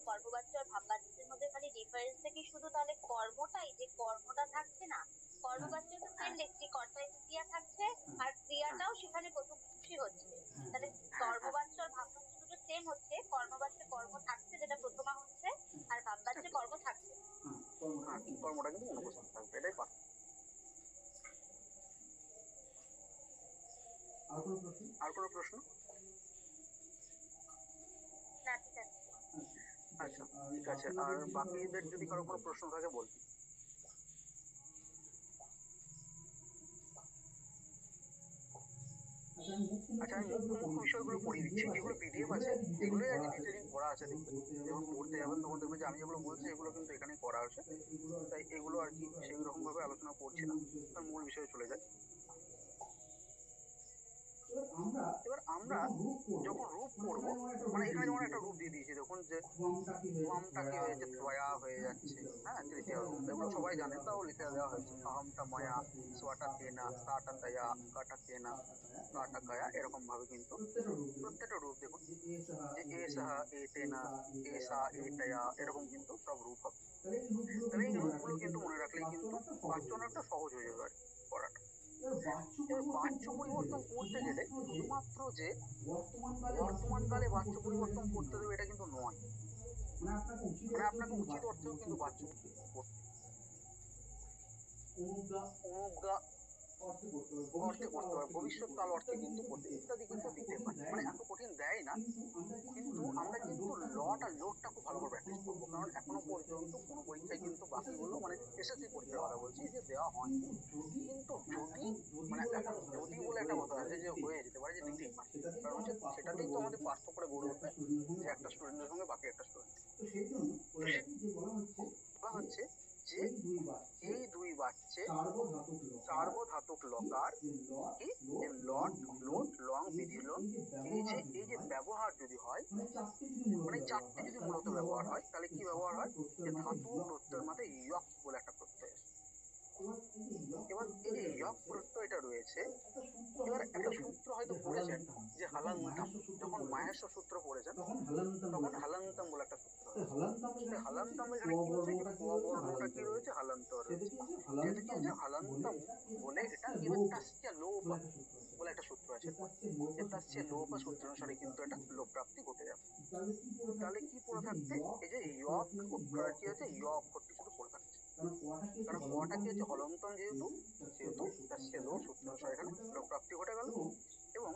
কর্মবাচ্য আর ভাব বাচ্যের মধ্যে খালি ডিফারেন্সটা কি শুধু তাহলে কর্মটাই, যে কর্মটা থাকছে না, কর্মবাচ্যে তো সেম দেখছি কর্তায় তৃতীয়া থাকছে আর ক্রিয়াটাও সেখানে প্রথম পুরুষই হচ্ছে, তাহলে কর্মবাচ্য আর ভাব বাচ্য দুটো সেম হচ্ছে, কর্মবাচ্যে কর্ম থাকছে যেটা প্রথমা হচ্ছে আর ভাব বাচ্যে কর্ম থাকছে, হ্যাঁ কর্মটা কিন্তু অনুপস্থিত থাকবে, এটাই পার্থক্য। আর কোনো প্রশ্ন? না ঠিক আছে। আচ্ছা ঠিক আছে, আর বাকিদের যদি কারো কোনো প্রশ্ন থাকে বলবি। আচ্ছা আমি মুখ্য মুখ্য বিষয়গুলো পড়িয়ে দিচ্ছি, এগুলো পিডিএফ আছে, এগুলোই আর কি ডিটেলিং করা আছে, দেখবেন যখন পড়তে যাবেন তখন দেখবেন যে আমি যেগুলো বলছি এগুলো কিন্তু এখানেই করা আছে, তাই এগুলো আর কি সেই রকম ভাবে আলোচনা করছি না, তার মূল বিষয়ে চলে যায়। এবার আমরা যখন রূপ করবো মানে এখানে যেমন একটা রূপ দিয়ে দিয়েছি, দেখুন যে ওয়ামটা কি হয়েছে ত্বয়া হয়ে যাচ্ছে, হ্যাঁ তৃতীয় রূপ, এগুলো সবাই জানেন, তাও লিখে দেওয়া হয়েছে আহমটা ময়া সোয়াটা তেনা সাটা তয়া কাটা তেনা কাটা কয়া, এরকম ভাবে কিন্তু প্রত্যেকটা রূপ দেখুন যে এ সাহা এ তেনা এ সা এ তয়া, এরকম কিন্তু সব রূপ হবে। তাহলে এই রূপগুলো কিন্তু মনে রাখলেই কিন্তু বাচ্য অনেকটা সহজ হয়ে যাবে আর পড়াটা। এবার বাচ্য পরিবর্তন করতে গেলে শুধুমাত্র যে বর্তমানকালে বাচ্য পরিবর্তন করতে দেবে এটা কিন্তু নয়, মানে আপনাকে উচিত অর্থেও কিন্তু বাচ্য করতে অনুজ্ঞা অর্থে করতে পারে, ভবিষ্যৎকাল অর্থে কিন্তু করতে ইত্যাদি কিন্তু দিতে পারে, মানে এত কঠিন দেয় না, কিন্তু আমরা কিন্তু লট আর লোডটা খুব ভালো করে প্র্যাকটিস করবো, কারণ এখনো পর্যন্ত কোনো পরীক্ষায় কিন্তু বাকিগুলো মানে এসএসসি পরীক্ষার কথা বলছি যে দেওয়া হয়নি, কিন্তু যদি মানে এখন যদি বলে একটা কথা আছে যে হয়ে যেতে পারে যে দিতেই পারে, কারণ হচ্ছে সেটাতেই তো আমাদের পার্থক্যটা গড়ে উঠবে যে একটা স্টুডেন্টের সঙ্গে বাকি একটা স্টুডেন্ট, বলা হচ্ছে যে এই দুই বাচ্চে সার্বধাতুক লকার কি লট লোট লং বিধিলন, এই যে ব্যবহার যদি হয় মানে চারটে যদি মূলত ব্যবহার হয় তাহলে কি ব্যবহার হয় যে ধাতু প্রত্যয়ের মাথায় ইয়ক বলে একটা প্রত্যয়। এবার এই যে ইয়ক প্রত্যয়টা রয়েছে, এবার একটা সূত্র হয়তো পড়েছেন যে হালান্তাম, যখন মাহেশ্ব সূত্র পড়েছেন তখন হালান্তাম বলে একটা সূত্র রয়েছে, হালান্তাম এখানে কি হচ্ছে যে বর্ণটা কি রয়েছে হালান্ত রয়েছে, যেহেতু কি হচ্ছে হালান্তাম বলে এটা কি তাস্য লোপ বলে একটা সূত্র আছে, যে তাস্য লোপ বা সূত্র অনুসারে কিন্তু একটা লোপ প্রাপ্তি ঘটে যাবে। তাহলে কি পড়ে থাকছে? এই যে য় অক্ষরটা কি হচ্ছে? য় অক্ষরটি শুধু পড়ে থাকছে। কারণ কটা কি হচ্ছে? হলন্তন যেহেতু তার সেদ সূত্র অনুসারে এখানে লোপ প্রাপ্তি ঘটে গেল এবং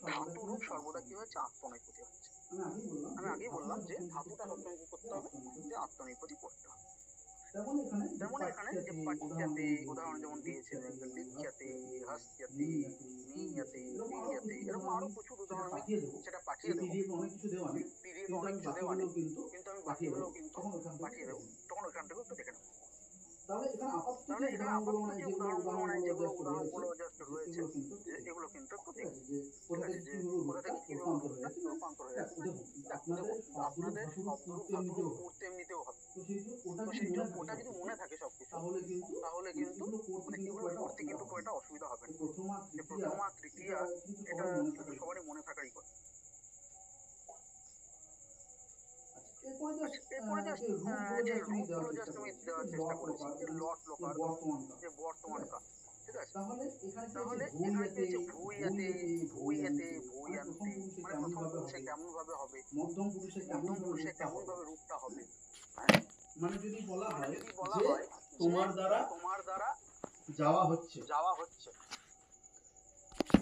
ধাতু রূপ সর্বদা কি হচ্ছে? আত্মনৈপতি হচ্ছে। আমি আগেই বললাম যে ধাতুটা সবসময় কি করতে হবে? যে আত্মনৈপতি করতে হবে। তেমন এখানে যে পাঠ্যাতে উদাহরণ যেমন দিয়েছিলেন লিখ্যাতে, হাস্যাতে, নিয়াতে, পিডিয়াতে, এরকম আরো প্রচুর উদাহরণ আমি সেটা পাঠিয়ে দেবো। পিডিএফ অনেক কিছু দেওয়া নেই, কিন্তু আমি বাকিগুলো কিন্তু পাঠিয়ে দেবো, তখন ওইখান থেকে একটু দেখে নেবো। তাহলে এখানে আপাতত যে উদাহরণগুলো জাস্ট রয়েছে এগুলো কিন্তু একটু দেখুন, ঠিক আছে? যে কোথা থেকে কিভাবে রূপান্তর হয়ে যাচ্ছে। দেখুন আপনাদের শব্দরূপ ধাতুরূপ পড়তে এমনিতেও হবে, তো সেই জন্য ওটা যদি মনে থাকে সবকিছু তাহলে কিন্তু মানে এগুলো পড়তে কিন্তু খুব একটা অসুবিধা হবে না। যে প্রথমা তৃতীয়া এটা কিন্তু সবারই মনে থাকারই কথা। এরপরে জাস্ট যে রূপগুলো জাস্ট আমি দেওয়ার চেষ্টা করেছি, যে লট লকার, যে বর্তমান কাল, ঠিক আছে? তাহলে এখানে কি হচ্ছে? ভুইয়াতে, ভুইয়াতে, ভুইয়ান্তে, মানে প্রথম পুরুষে কেমন ভাবে হবে, মধ্যম পুরুষে কেমন ভাবে রূপটা হবে। মানে যদি বলা হয় যে তোমার দ্বারা যাওয়া হচ্ছে,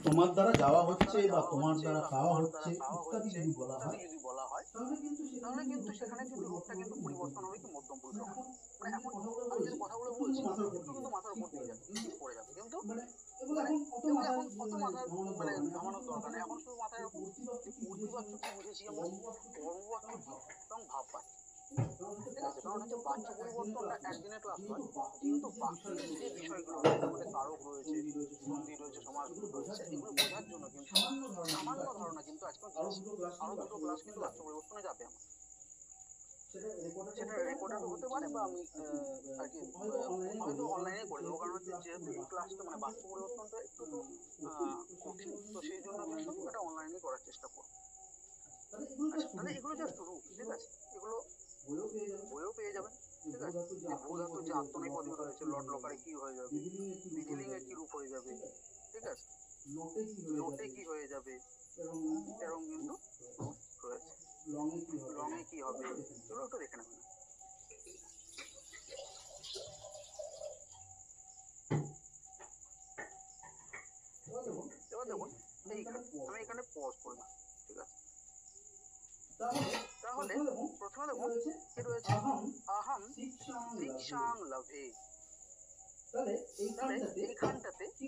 তোমার দ্বারা যাওয়া হচ্ছে বা তোমার দ্বারা খাওয়া হচ্ছে ইত্যাদি যদি বলা হয় তাহলে কিন্তু সেখানে কিন্তু রূপটা কিন্তু পরিবর্তন হবে কি মধ্যম পুরুষ। মানে এখন আমি যদি কথাগুলো বলছি একটু কিন্তু মাথার উপর দিয়ে যাবে, পড়ে যাবে, কিন্তু এগুলো এখন অত মাথার মানে ঘামানোর দরকার নেই। এখন শুধু মাথায় রাখুন যে কর্তৃবাচ্য কি বুঝেছি আমরা, কর্মবাচ্য কি এবং ভাববাচ্য, ঠিক আছে? কারণ হচ্ছে বাচ্য পরিবর্তনটা একদিনের ক্লাস নয়, কিন্তু বাকি যে বিষয়গুলো রয়েছে, আমাদের কারক রয়েছে, সন্ধি রয়েছে, সমাজগুলো রয়েছে, এগুলো বোঝার জন্য কিন্তু সামান্য ধারণা কিন্তু আজকে আরো দুটো ক্লাস কিন্তু বাচ্য পরিবর্তনে যাবে আমার। সেটা রেকর্ডেড হতে পারে বা আমি আর কি হয়তো অনলাইনে করে দেবো, কারণ হচ্ছে যেহেতু এই ক্লাসটা মানে বাচ্য পরিবর্তনটা একটু তো কঠিন, তো সেই জন্য কিন্তু এটা অনলাইনে করার চেষ্টা করবো। আচ্ছা, তাহলে এগুলো জাস্ট রূপ, ঠিক আছে? এগুলো বইও পেয়ে যাবেন, ঠিক আছে? যে ভূ ধাতুর যে আত্মনেপদী রয়েছে, লট লকারে কি হয়ে যাবে, বিধিলিঙ্গে কি রূপ হয়ে যাবে, ঠিক আছে? লোটে কি হয়ে যাবে, এরকম কিন্তু রূপ রয়েছে। রঙে কি হবে, এগুলো একটু দেখে নেবেন। এবার দেখুন আমি এখানে পজ করলাম, ঠিক আছে? তাহলে প্রথমে দেখুন কি রয়েছে? আহাম শিক্ষাং লাভে। তাহলে এইখানটাতে কি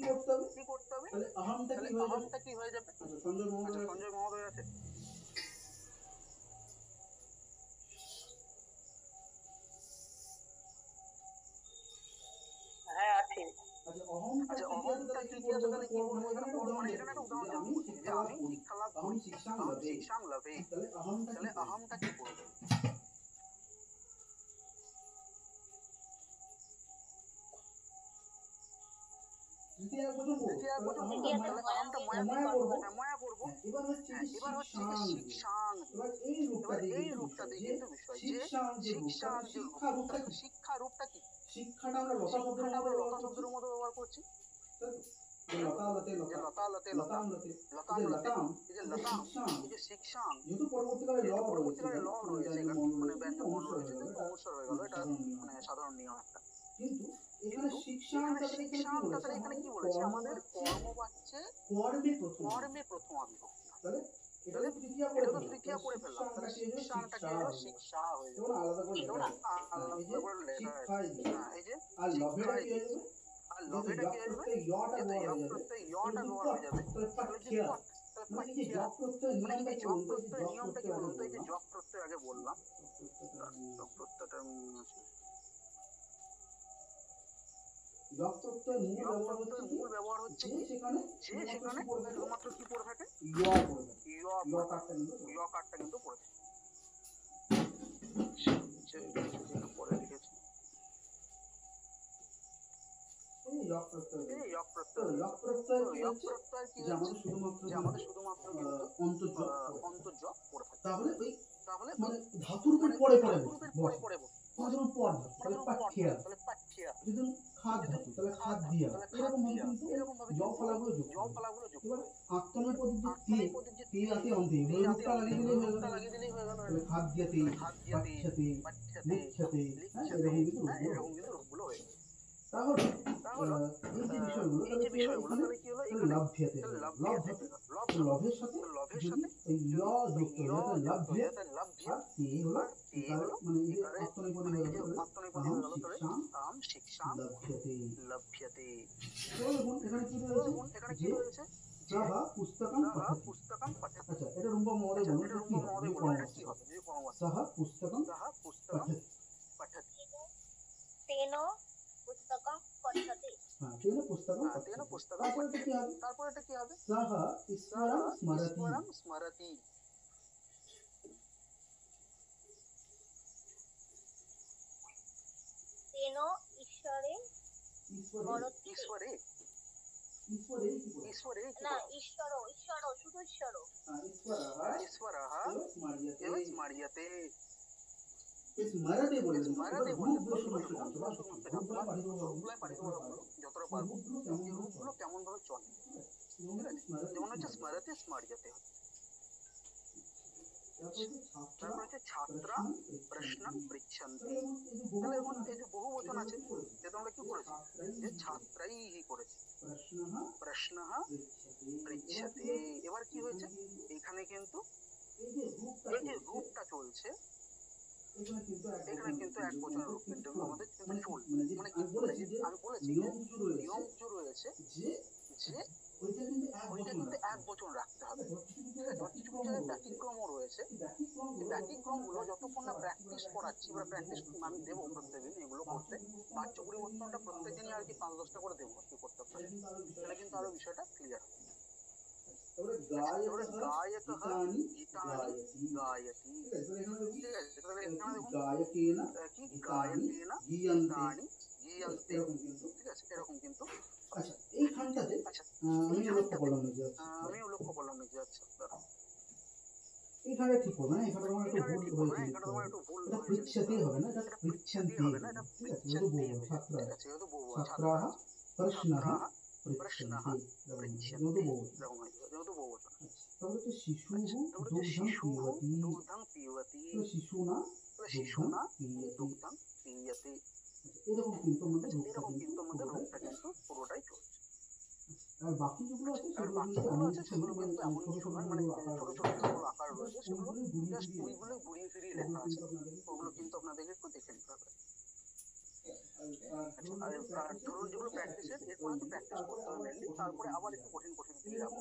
করতে হবে? তাহলে আহামটা কি হয়ে যাবে? আচ্ছা, সঞ্জয় মহোদয় আছে। হ্যাঁ আছে। আচ্ছা, অহংটা তৃতীয় তাহলে কি বলবো? এখানে মানে এখানে একটা উদাহরণ জাস্ট বলছি যে আমি শিক্ষা লাভ করছি, আহাম শিক্ষাং লাভে, তাহলে আহামটা কি করবো? তৃতীয় একবচন বলবো, তাহলে আহামটা মায়া করবো। এবার হচ্ছে যে শিক্ষাং, এবার এই রূপটাতে কিন্তু বিষয় যে শিক্ষাং যে রূপটা, শিক্ষা রূপটা কি? শিক্ষাটা আমরা লতা শব্দের মতো ব্যবহার করছি, যে লতাম, এই যে লতাম, এই যে শিক্ষাং, যেহেতু পরবর্তীকালে ল রয়েছে এখানে, মানে ব্যঞ্জন বর্ণ রয়েছে, কিন্তু অনুস্বার হয়ে গেল, এটা মানে সাধারণ নিয়ম একটা। কিন্তু এখানে শিক্ষাংটা তাহলে এখানে কি বলেছে? আমাদের কর্মবাচ্যে কর্মে প্রথম বিভক্তি, তাহলে এটা তো তৃতীয়া করে ফেললাম, তাহলে শিক্ষাংটা কি হলো? শিক্ষা হয়ে যাবে। আলাদা করে লেখা আছে, এই যে শিক্ষায় দিয়েছে। আর লভেটা কি আসবে? যেহেতু ইয়ক প্রত্যয় ইয়টা ব্যবহার হয়ে যাবে, তাহলে যে পট, তাহলে পাঠ্যা, মানে এই জক প্রত্যয় নিয়মটা কি বলুন তো? এই যে জক প্রত্যয় আগে বললাম, জক প্রত্যয়টা আমি জক প্রত্যয়ের মূল ব্যবহার হচ্ছে কি? যে সেখানে শুধুমাত্র কি পড়ে থাকে? ইয় কারটা কিন্তু পড়ে থাকে। পরে লিখেছি ইয়ক প্রত্যয় কি হচ্ছে? যে আমাদের শুধুমাত্র কিন্তু অন্তর্জক পড়ে থাকে। তাহলে মানে ধাতুর উপর পড়ে যেমন পর ধাতু তাহলে পাঠ্যা, যদি খাদ ধাতু তাহলে খাদ দিয়া, এরকম ভাবে কিন্তু জ ফলাগুলো যোগ। এবার আত্মনেপদীর যে তে আতি অন্তে রূপটা লাগিয়ে দিলেই হয়ে গেল। তাহলে খাদ্যাতে, পাঠ্যতে, লিখ্যতে, এরকম কিন্তু রূপগুলো হয়ে গেল। তাহলে এই যে বিষয়গুলো তাহলে কি হলো এখানে লাভ্যতে লভের সাথে যদি এই ল যুক্ত হয়ে যায় লাভ্য আর তে হলো ইকারে মানে এই যে অর্থনিপদে হয়ে গেল তাহলে আহম শিক্ষাম লাভ্যতে। এবার দেখুন এখানে কি রয়েছে যাহা পুস্তকম পঠতি। আচ্ছা এটা রুম্বা মহোদয় বলুন এটা কি হবে যদি কর্মবাচ্য যাহা পুস্তকম পঠতি। তেন পুস্তকম পঠতি। হ্যাঁ তেন পুস্তকম পঠতি। তারপর এটা কি হবে যাহা ঈশ্বরং স্মরতি। তেন ঈশ্বরে ঈশ্বরে না ঈশ্বর শুধু ঈশ্বর ঈশ্বরः এব স্মর্যতে। স্মরতে বলে যতটা পারবো রূপগুলো কেমন ভাবে চলে যেমন হচ্ছে স্মরতে স্মর্যতে। তারপর হচ্ছে ছাত্রা প্রশ্ন পৃচ্ছন্তি। তাহলে এখন এই যে বহু বচন আছে যেটা আমরা কি করেছি যে ছাত্রাই করেছি প্রশ্নঃ পৃচ্ছতে। এবার কি হয়েছে এখানে কিন্তু এই যে রূপটা চলছে এখানে কিন্তু এক বচনের রূপ কিন্তু আমাদের কিন্তু চলবে। মানে কি বলেছি আমি বলেছি যে নিয়ম কিছু রয়েছে যে ওইটা কিন্তু এক বচন রাখতে হবে, ঠিক আছে। কিছু কিছু জায়গায় ব্যতিক্রমও রয়েছে। এই ব্যতিক্রমগুলো যতক্ষণ না প্র্যাকটিস করাচ্ছি বা প্র্যাকটিস আমি দেবো প্রত্যেকদিন এগুলো করতে, বাচ্য পরিবর্তনটা প্রত্যেকদিনই আর কি 5-10টা করে দেবো কি করতে পারে, তাহলে কিন্তু আরো বিষয়টা ক্লিয়ার হবে। গায়কঃ গীতানি গায়তি, ঠিক আছে। তাহলে এখানে দেখুন কি গায়কেন গীয়ন্তে, ঠিক আছে, এরকম কিন্তু। আচ্ছা এইখানটাতে আমি লক্ষ্য করলাম নিজে আচ্ছা এখানে ঠিক হবে না, এখানে তোমার একটু ভুল হয়েছে, এটা পৃচ্ছতেই হবে না, এটা পৃচ্ছন্তি হবে, ঠিক আছে। যেহেতু বহু ছাত্রাः প্রশ্নঃ পৃচ্ছন্তি যেহেতু বহু। তাহলে হচ্ছে শিশুঃ দুগ্ধং পিবতি, শিশুনা দুগ্ধং পিয়তে। এরকম কিন্তু আমাদের রূপটা কিন্তু পুরোটাই চলছে। আর বাকি যেগুলো আছে সেগুলো কিন্তু এমন কিছু নয়, মানে ছোট ছোট যেগুলো আকার রয়েছে সেগুলো জাস্ট ওইগুলো ঘুরিয়ে ফিরিয়ে লেখা আছে, ওগুলো কিন্তু আপনাদেরকে একটু দেখে নিতে হবে। আর ধরুন যেগুলো প্র্যাকটিসের এরপরে তো প্র্যাকটিস করতে হবে মেনলি, তারপরে আবার একটু কঠিন দিকে যাবো।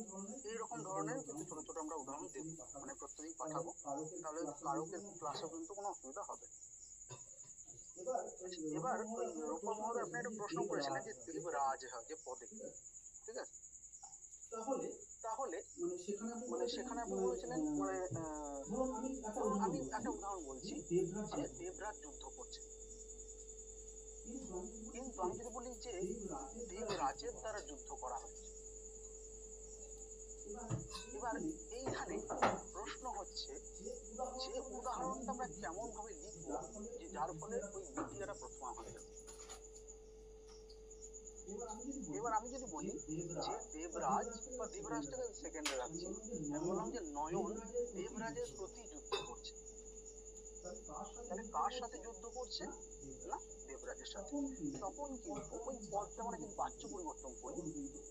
এইরকম ধরনের কিন্তু ছোট ছোট আমরা উদাহরণ দেবো, মানে প্রত্যেকদিন পাঠাবো, তাহলে কারকের ক্লাসেও কিন্তু কোনো অসুবিধা হবে। এবার ওই রূপা মহোদয় আপনি একটা প্রশ্ন করেছিলেন যে দেবরাজ যে পদে, ঠিক আছে। তাহলে মানে সেখানে আপনি বলেছিলেন মানে ধরুন আমি একটা উদাহরণ বলছি যে দেবরাজ যুদ্ধ করছে, কিন্তু আমি যদি বলি যে দেবরাজের দ্বারা যুদ্ধ করা হচ্ছে, এবার এইখানে প্রশ্ন হচ্ছে যে উদাহরণটা আমরা কেমন ভাবে লিখবো যে যার ফলে ওই দ্বিতীয়টা প্রথমা হয়ে যাবে। এবার আমি যদি বলি যে দেবরাজ বা দেবরাজটাকে সেকেন্ডে রাখছি, আমি বললাম যে নয়ন দেবরাজের প্রতি যুদ্ধ করছে, তাহলে কার সাথে যুদ্ধ করছে না দেবরাজের সাথে। তখন কিন্তু ওই পদটা মানে কিন্তু বাচ্য পরিবর্তন করি,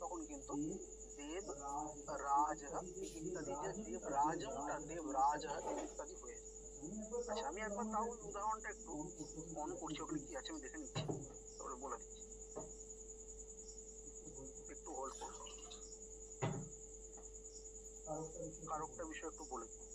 তখন কিন্তু দেবরাজ ইত্যাদি, যে দেবরাজটা দেবরাজ ইত্যাদি হয়ে যায়। আচ্ছা আমি একবার তাও উদাহরণটা একটু অন করছি, ওখানে কি আছে আমি দেখে নিচ্ছি, তারপরে বলে দিচ্ছি, একটু হোল্ড করুন, কারকটা বিষয় একটু বলে দিই।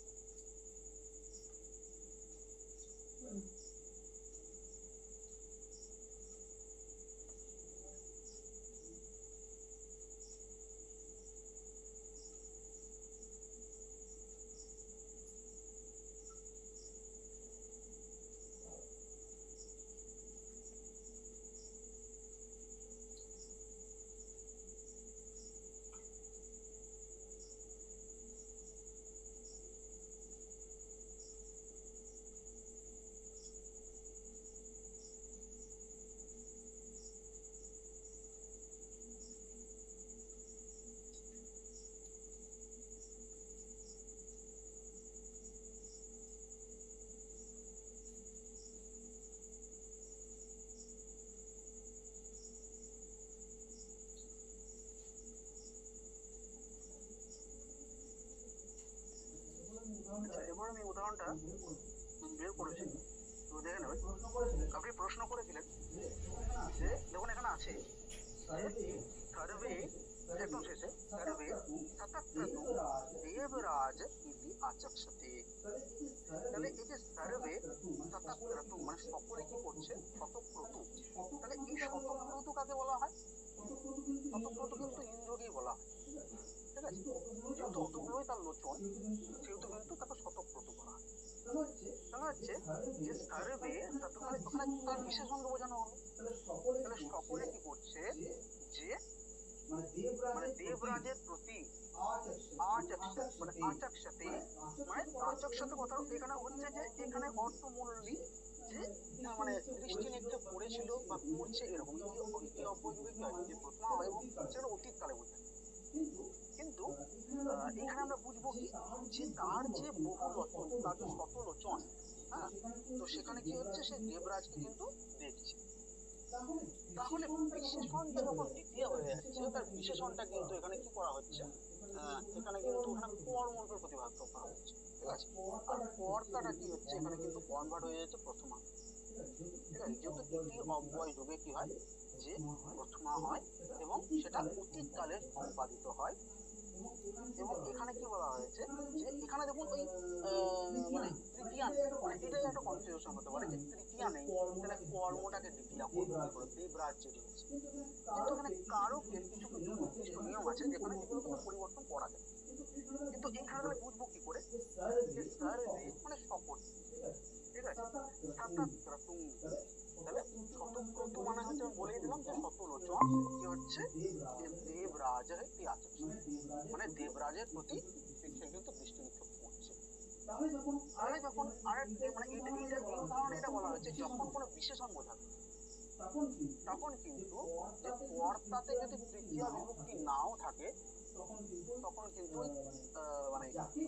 এবার আমি উদাহরণটা বের করেছি, তো দেখে নেবেন। আপনি প্রশ্ন করেছিলেন যে দেখুন এখানে আছে যে सर्वे একদম শেষে सर्वे ततक्रतुं देवराज इति आचक्षते। তাহলে এই যে सर्वे ततक्रतुं মানে সকলে কি করছে, শতক্রতু। তাহলে এই শতক্রতু কাকে বলা হয়? শতক্রতু কিন্তু ইন্দ্রকেই বলা হয়, ঠিক আছে? যেহেতু অতগুলোই তার লোচন, সেহেতু কিন্তু তাকে শতক্রতু বলা হয়। তাহলে হচ্ছে যে সার্ভে ওখানে তার বিশেষ অঙ্গ বোঝানো হলো। তাহলে সকলে কি করছে, যে মানে দেবরাজের প্রতি মানে আচক্ষতে, মানে আচক্ষতে কথা এখানে হচ্ছে যে এখানে অর্থমূল্যী যে মানে দৃষ্টি নিক্ষেপ করেছিল বা করছে এরকম ইতি অব্যয়যুগে কি হয় যে প্রথমা হয় এবং সেটা অতীতকালে বোঝায়। কিন্তু এখানে আমরা বুঝবো কি যে তার যে বহু লোচন, তার যে শত লোচন, হ্যাঁ, তো সেখানে কি হচ্ছে, সে দেবরাজকে কিন্তু দেখছে। তাহলে বিশেষণটা যখন দ্বিতীয় হয়ে যাচ্ছে, তার বিশেষণটা কিন্তু এখানে কি করা হচ্ছে, এখানে কিন্তু এখানে কর্মকে প্রতিপাদ্য করা হচ্ছে, ঠিক আছে? আর কর্তাটা কি হচ্ছে, এখানে কিন্তু কনভার্ট হয়ে যাচ্ছে প্রথমা, ঠিক আছে? যেহেতু দ্বিতীয় অব্যয় যুগে কি হয় যে প্রথমা হয় এবং সেটা অতীতকালে সম্পাদিত হয়। এবং এখানে কি বলা হয়েছে যে এখানে দেখুন ওই মানে তৃতীয়া, মানে এটাই একটা কনফিউশন হতে পারে যে তৃতীয়া নেই, তাহলে কর্মটাকে দ্বিতীয়া করে দেবরাজ যে রয়েছে। কিন্তু এখানে কারকের কিছু কিছু নির্দিষ্ট নিয়ম আছে যেখানে যেগুলো কিন্তু পরিবর্তন করা যায়। কিন্তু এখানে তাহলে বুঝবো কি করে যে সার্ভে মানে সকল, ঠিক আছে? সাতাত্রাতুং, তাহলে শতক্রতু মানে হচ্ছে আমি বলেই দিলাম যে শতলোচন কি হচ্ছে দেবরাজ আছে, মানে দেবরাজের প্রতি সে কিন্তু দৃষ্টি নিক্ষেপ করছে। তাহলে যখন আরেকটি মানে এইটা এই উদাহরণে এটা বলা হয়েছে যখন কোনো বিশেষণ বোঝাবে, তখন কিন্তু যে কর্তাতে যদি তৃতীয় বিভক্তি নাও থাকে, তখন কিন্তু মানে যাকে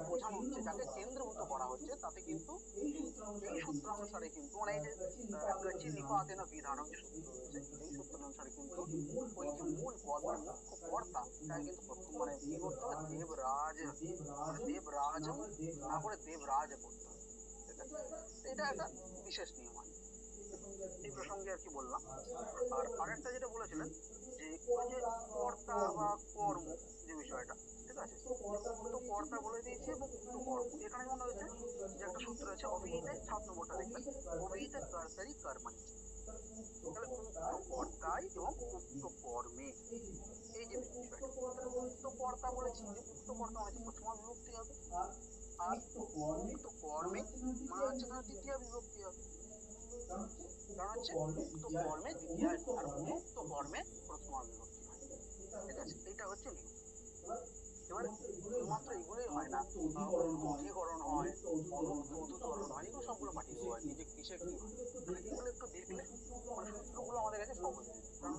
বোঝানো হচ্ছে, যাকে কেন্দ্রভূত করা হচ্ছে, তাতে কিন্তু এই সূত্র অনুসারে কিন্তু মানে এই যে নিপাতেন বিধানক যে সূত্র রয়েছে, এই সূত্র অনুসারে কিন্তু ওই যে মূল পদ মানে মুখ্য কর্তা তাকে কিন্তু প্রথম মানে কি করতে হবে, দেবরাজ, মানে দেবরাজ না করে দেবরাজ করতে হবে, ঠিক আছে? এটা একটা বিশেষ নিয়ম আছে, এই প্রসঙ্গে আর কি বললাম। আর আরেকটা যেটা বলেছিলেন যে ওই যে কর্তা বা কর্ম যে বিষয়টা, ঠিক আছে? তো কর্তা বলে দিয়েছি এবং উক্ত কর্ম এখানে যেমন হয়েছে যে একটা সূত্র আছে অভিহিতে, 7 নম্বরটা দেখবেন, অভিহিতে কর্তারি কর্মাণি, তাহলে উক্ত কর্তায় এবং উক্ত কর্মে, এই যে বিষয়টা, তাহলে উক্ত কর্তা বলেছি যে উক্ত কর্তা মানে প্রথমা বিভক্তি হবে, আর উক্ত কর্মে মানে হচ্ছে এখানে তৃতীয় বিভক্তি হবে, কারণ হচ্ছে উক্ত কর্মে দ্বিতীয় আর অনুক্ত কর্মে প্রথমা বিভক্তি হয়, ঠিক আছে? এইটা হচ্ছে নিয়ম। এবার শুধুমাত্র এগুলোই হয় না, অধিকরণ হয়, অনুদ্ধরণ হয়, এগুলো সবগুলো পাঠিয়ে দেবো আর কি যে কিসে কি হয়। মানে এগুলো একটু দেখলে মানে সূত্রগুলো আমাদের কাছে সহজ হয়ে যায়। কারণ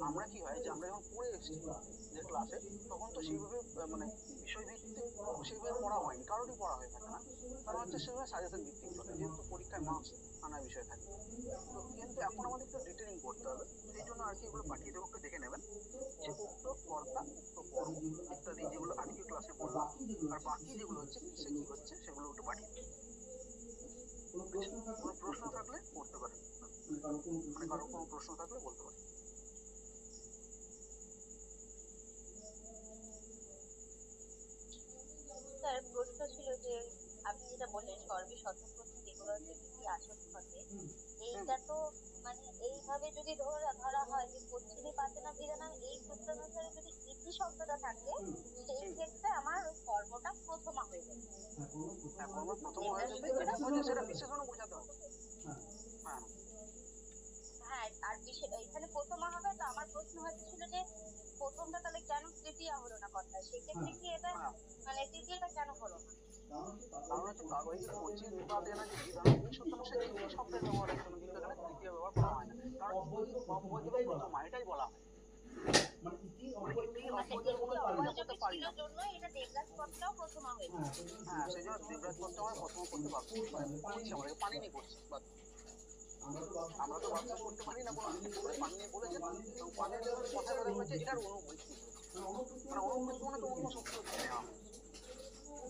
আমরা কি হয় যে আমরা যখন পড়ে এসেছি যে ক্লাসে, তখন তো সেইভাবে মানে বিষয়ভিত্তিক সেইভাবে পড়া হয়নি, কারোরই পড়া হয়ে থাকে না, কারণ হচ্ছে সেভাবে সাজেশন ভিত্তিক চলে, যেহেতু পরীক্ষায় মার্কস আনার বিষয় থাকে। তো কিন্তু এখন আমাদের একটু ডিটেলিং করতে হবে, সেই জন্য আর কি এগুলো পাঠিয়ে দেবো, একটু দেখে নেবেন যে উক্ত কর্তা, উক্ত কর্ম ইত্যাদি যেগুলো আজকে ক্লাসে বললাম, আর বাকি যেগুলো হচ্ছে কিসে কি হচ্ছে সেগুলো একটু পাঠিয়ে দেবেন। কোনো প্রশ্ন থাকলে করতে পারেন, মানে কারো কোনো প্রশ্ন থাকলে বলতে পারেন। স্যার প্রশ্ন ছিল যে আপনি যেটা বললেন সর্বে শতপ্রথম দেবরাজের প্রতি আসন ঘটে, এইটা তো মানে এইভাবে যদি ধরা হয় যে পশ্চিমী পাতেনা বিধানাম, এই সূত্র অনুসারে যদি ইতি শব্দটা থাকে সেই ক্ষেত্রে আমার ওই কর্মটা প্রথমা হয়ে যাবে। কর্ম প্রথম হয়ে যাবে, সেটা বিশেষণ বোঝাতে হবে। হ্যাঁ, আর এখানে প্রথমা হবে। তো আমার প্রশ্ন হচ্ছিল যে প্রথমটা তাহলে কেন তৃতীয়া হলো না কথা, সেক্ষেত্রে কি এটা মানে তৃতীয়টা কেন হলো না? কারণ হচ্ছে ওই যে পশ্চিম নিপাতেনা যে বিধান, এই সূত্র অনুসারে ইতি শব্দের ব্যবহারের জন্য কিন্তু এখানে তৃতীয় ব্যবহার করা হয় না, কারণ ইতি অব্যয়যুগে প্রথমা এটাই বলা হয়। হ্যাঁ, সেই জন্য দেবরাজ পদটা আমরা প্রথম করতে বাধ্য করছি, আমাদেরকে পানি নিয়ে করছি, আমরা তো বাধ্য করতে পারি না কোনো পানি নিয়ে বলেছেন, এবং পানির কথা বলা হয়েছে এটার অনুবৃত্তি, মানে অনুবৃত্তি মানে তো অন্য সূত্র থেকে নেওয়া হয়েছে।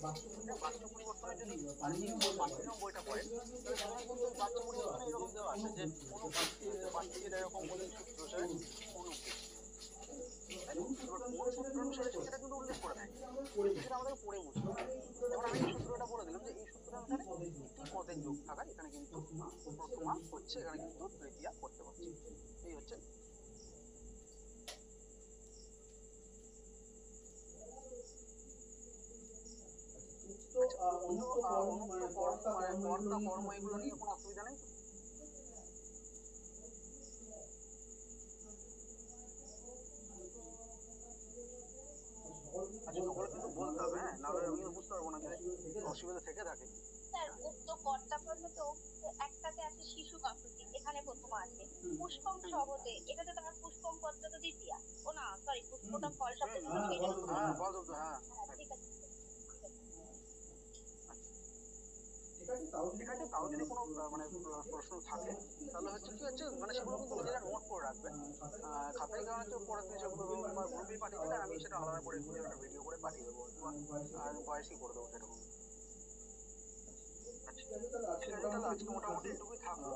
বাচ্চা পরিবর্তনের যদি আর কি পাটিলম বইটা পড়েন তাহলে সেখানে কিন্তু বাচ্চা পরিবর্তনে এরকম দেওয়া আছে যে কোনো বাচ্চাদের এরকম বলে সূত্র অনুযায়ী তাই না? এবার কোন সূত্র অনুসারে সেটা কিন্তু উল্লেখ করে দেয়, সেটা আমাদের পড়ে বুঝতে হবে। এবার আমি এই সূত্রটা বলে দিলাম যে এই সূত্র অনুসারে একটি পদের যোগ থাকায় এখানে কিন্তু প্রথমা হচ্ছে, এখানে কিন্তু তৃতীয়া করতে পারছি। এই হচ্ছে কর্তা কর্ম এগুলো নিয়ে কোনো অসুবিধা নেই তো? আচ্ছা ওগুলো কিন্তু বলতে হবে, হ্যাঁ, নাহলে আমি বুঝতে পারবো না যে অসুবিধা থেকে থাকে। স্যার উক্ত কর্তা প্রথমে তো একটাতে আছে শিশু কাকুতি, এখানে প্রথম আছে পুষ্পম শব্দে, এটাতে তোমার পুষ্পম পদটা তো দ্বিতীয়া, ও না সরি পুষ্পটা ফল শব্দ ছিল সেটা তো হ্যাঁ বল তো, হ্যাঁ ঠিক আছে। ঠিক আছে, তাও যদি কোনো মানে প্রশ্ন থাকে তাহলে হচ্ছে কি হচ্ছে মানে সেগুলো কিন্তু নিজেরা নোট করে রাখবেন খাতায়, কারণ হচ্ছে পরের দিন সেগুলো গ্রুপে পাঠিয়ে দিলে আমি সেটা আলাদা করে একটা ভিডিও করে পাঠিয়ে দেবো আর ভয়েসই করে দেবো সেরকম। ঠিক আছে, তাহলে আজকে মোটামুটি এটুকুই থাকলো।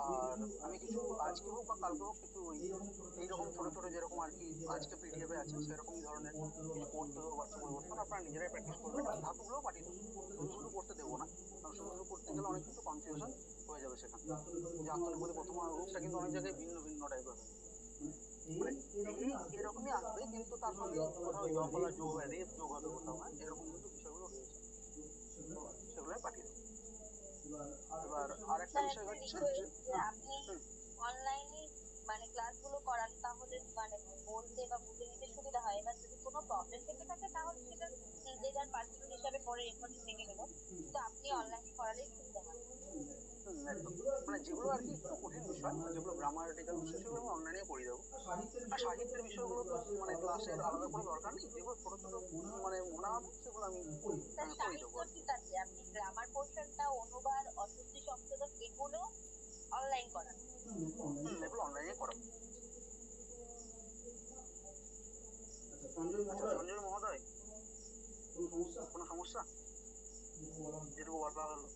আর আমি কিছু আজকে হোক বা কালকে হোক কিছু ওই এইরকম ছোটো ছোটো যেরকম আর কি আজকে পিডিএফে আছে সেরকমই ধরনের কিছু করতে হবে বাচ্চা পরিবর্তন, আপনারা নিজেরাই প্র্যাকটিস করবেন, ধাতুগুলোও পাঠিয়ে দেবো, শুধু শুধু করতে দেবো না, কারণ শুধু শুধু করতে গেলে অনেক কিছু কনফিউশন হয়ে যাবে সেখানে। যে আত্মনির্ভর প্রথম রূপটা কিন্তু অনেক জায়গায় ভিন্ন ভিন্ন টাইপের হবে, মানে এই এরকমই আসবে কিন্তু তার সঙ্গে কোথাও জফলা যোগ হবে, রেপ যোগ হবে কোথাও, হ্যাঁ এরকম কিন্তু বিষয়গুলো রয়েছে, সেগুলোই পাঠিয়ে দেবো। এবার আরেকটা বিষয় হচ্ছে আপনি অনলাইনে মানে ক্লাসগুলো করান তাহলে মানে বলতে বা বুঝে নিতে সুবিধা হয়। এবার যদি কোনো প্রবলেম থেকে থাকে তাহলে সেটা যে যার পার্সোনাল হিসাবে পরে রেকর্ডিং দেখে নেবো, কিন্তু আপনি অনলাইনে করালেই সুবিধা হয়। একদম, মানে যেগুলো আর কি একটু কঠিন বিষয়, যেগুলো গ্রামাটিক্যাল বিষয় সেগুলো আমি অনলাইনে পড়িয়ে দেবো। আর সাহিত্যের বিষয়গুলো তো মানে ক্লাসের আলাদা করে দরকার নেই, যেগুলো ছোটো ছোটো মানে মনে হবে সেগুলো আমি পড়িয়ে দেবো। ঠিক আছে, আপনি গ্রামার পোর্শনটা, অনুবাদ, অশুদ্ধি সংশোধন এগুলো অনলাইন করান। এগুলো অনলাইনে করাবো। সঞ্জয় মহোদয় কোনো সমস্যা যেটুকু বলা হলো?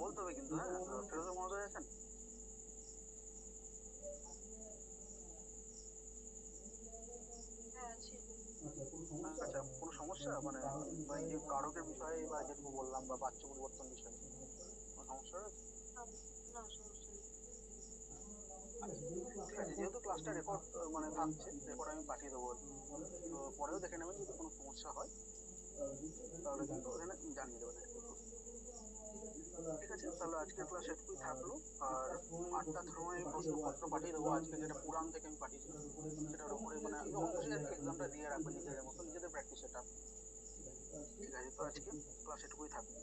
বলতে হবে কিন্তু, হ্যাঁ ফিরোজ মহোদয় আছেন? আচ্ছা কোনো সমস্যা মানে এই যে কারকের বিষয়ে বা যেটুকু বললাম বা বাচ্চা পরিবর্তন বিষয়ে কোনো সমস্যা রয়েছে? ঠিক আছে, যেহেতু ক্লাসটা রেকর্ড মানে থাকছে, রেকর্ড আমি পাঠিয়ে দেবো, তো পরেও দেখে নেবেন, যদি কোনো সমস্যা হয় তাহলে কিন্তু ওখানে জানিয়ে দেবেন। ঠিক আছে, তাহলে আজকের ক্লাস এটুকুই থাকলো। আর 8টার সময় আমি প্রশ্নপত্র পাঠিয়ে দেবো আজকে, যেটা পুরাণ থেকে আমি পাঠিয়েছিলাম সেটার উপরে মানে অবশ্যই আর কি এক্সামটা দিয়ে রাখবেন নিজেদের মতো, নিজেদের প্র্যাকটিস সেটা। ঠিক আছে, তো আজকে ক্লাস এটুকুই থাকবে।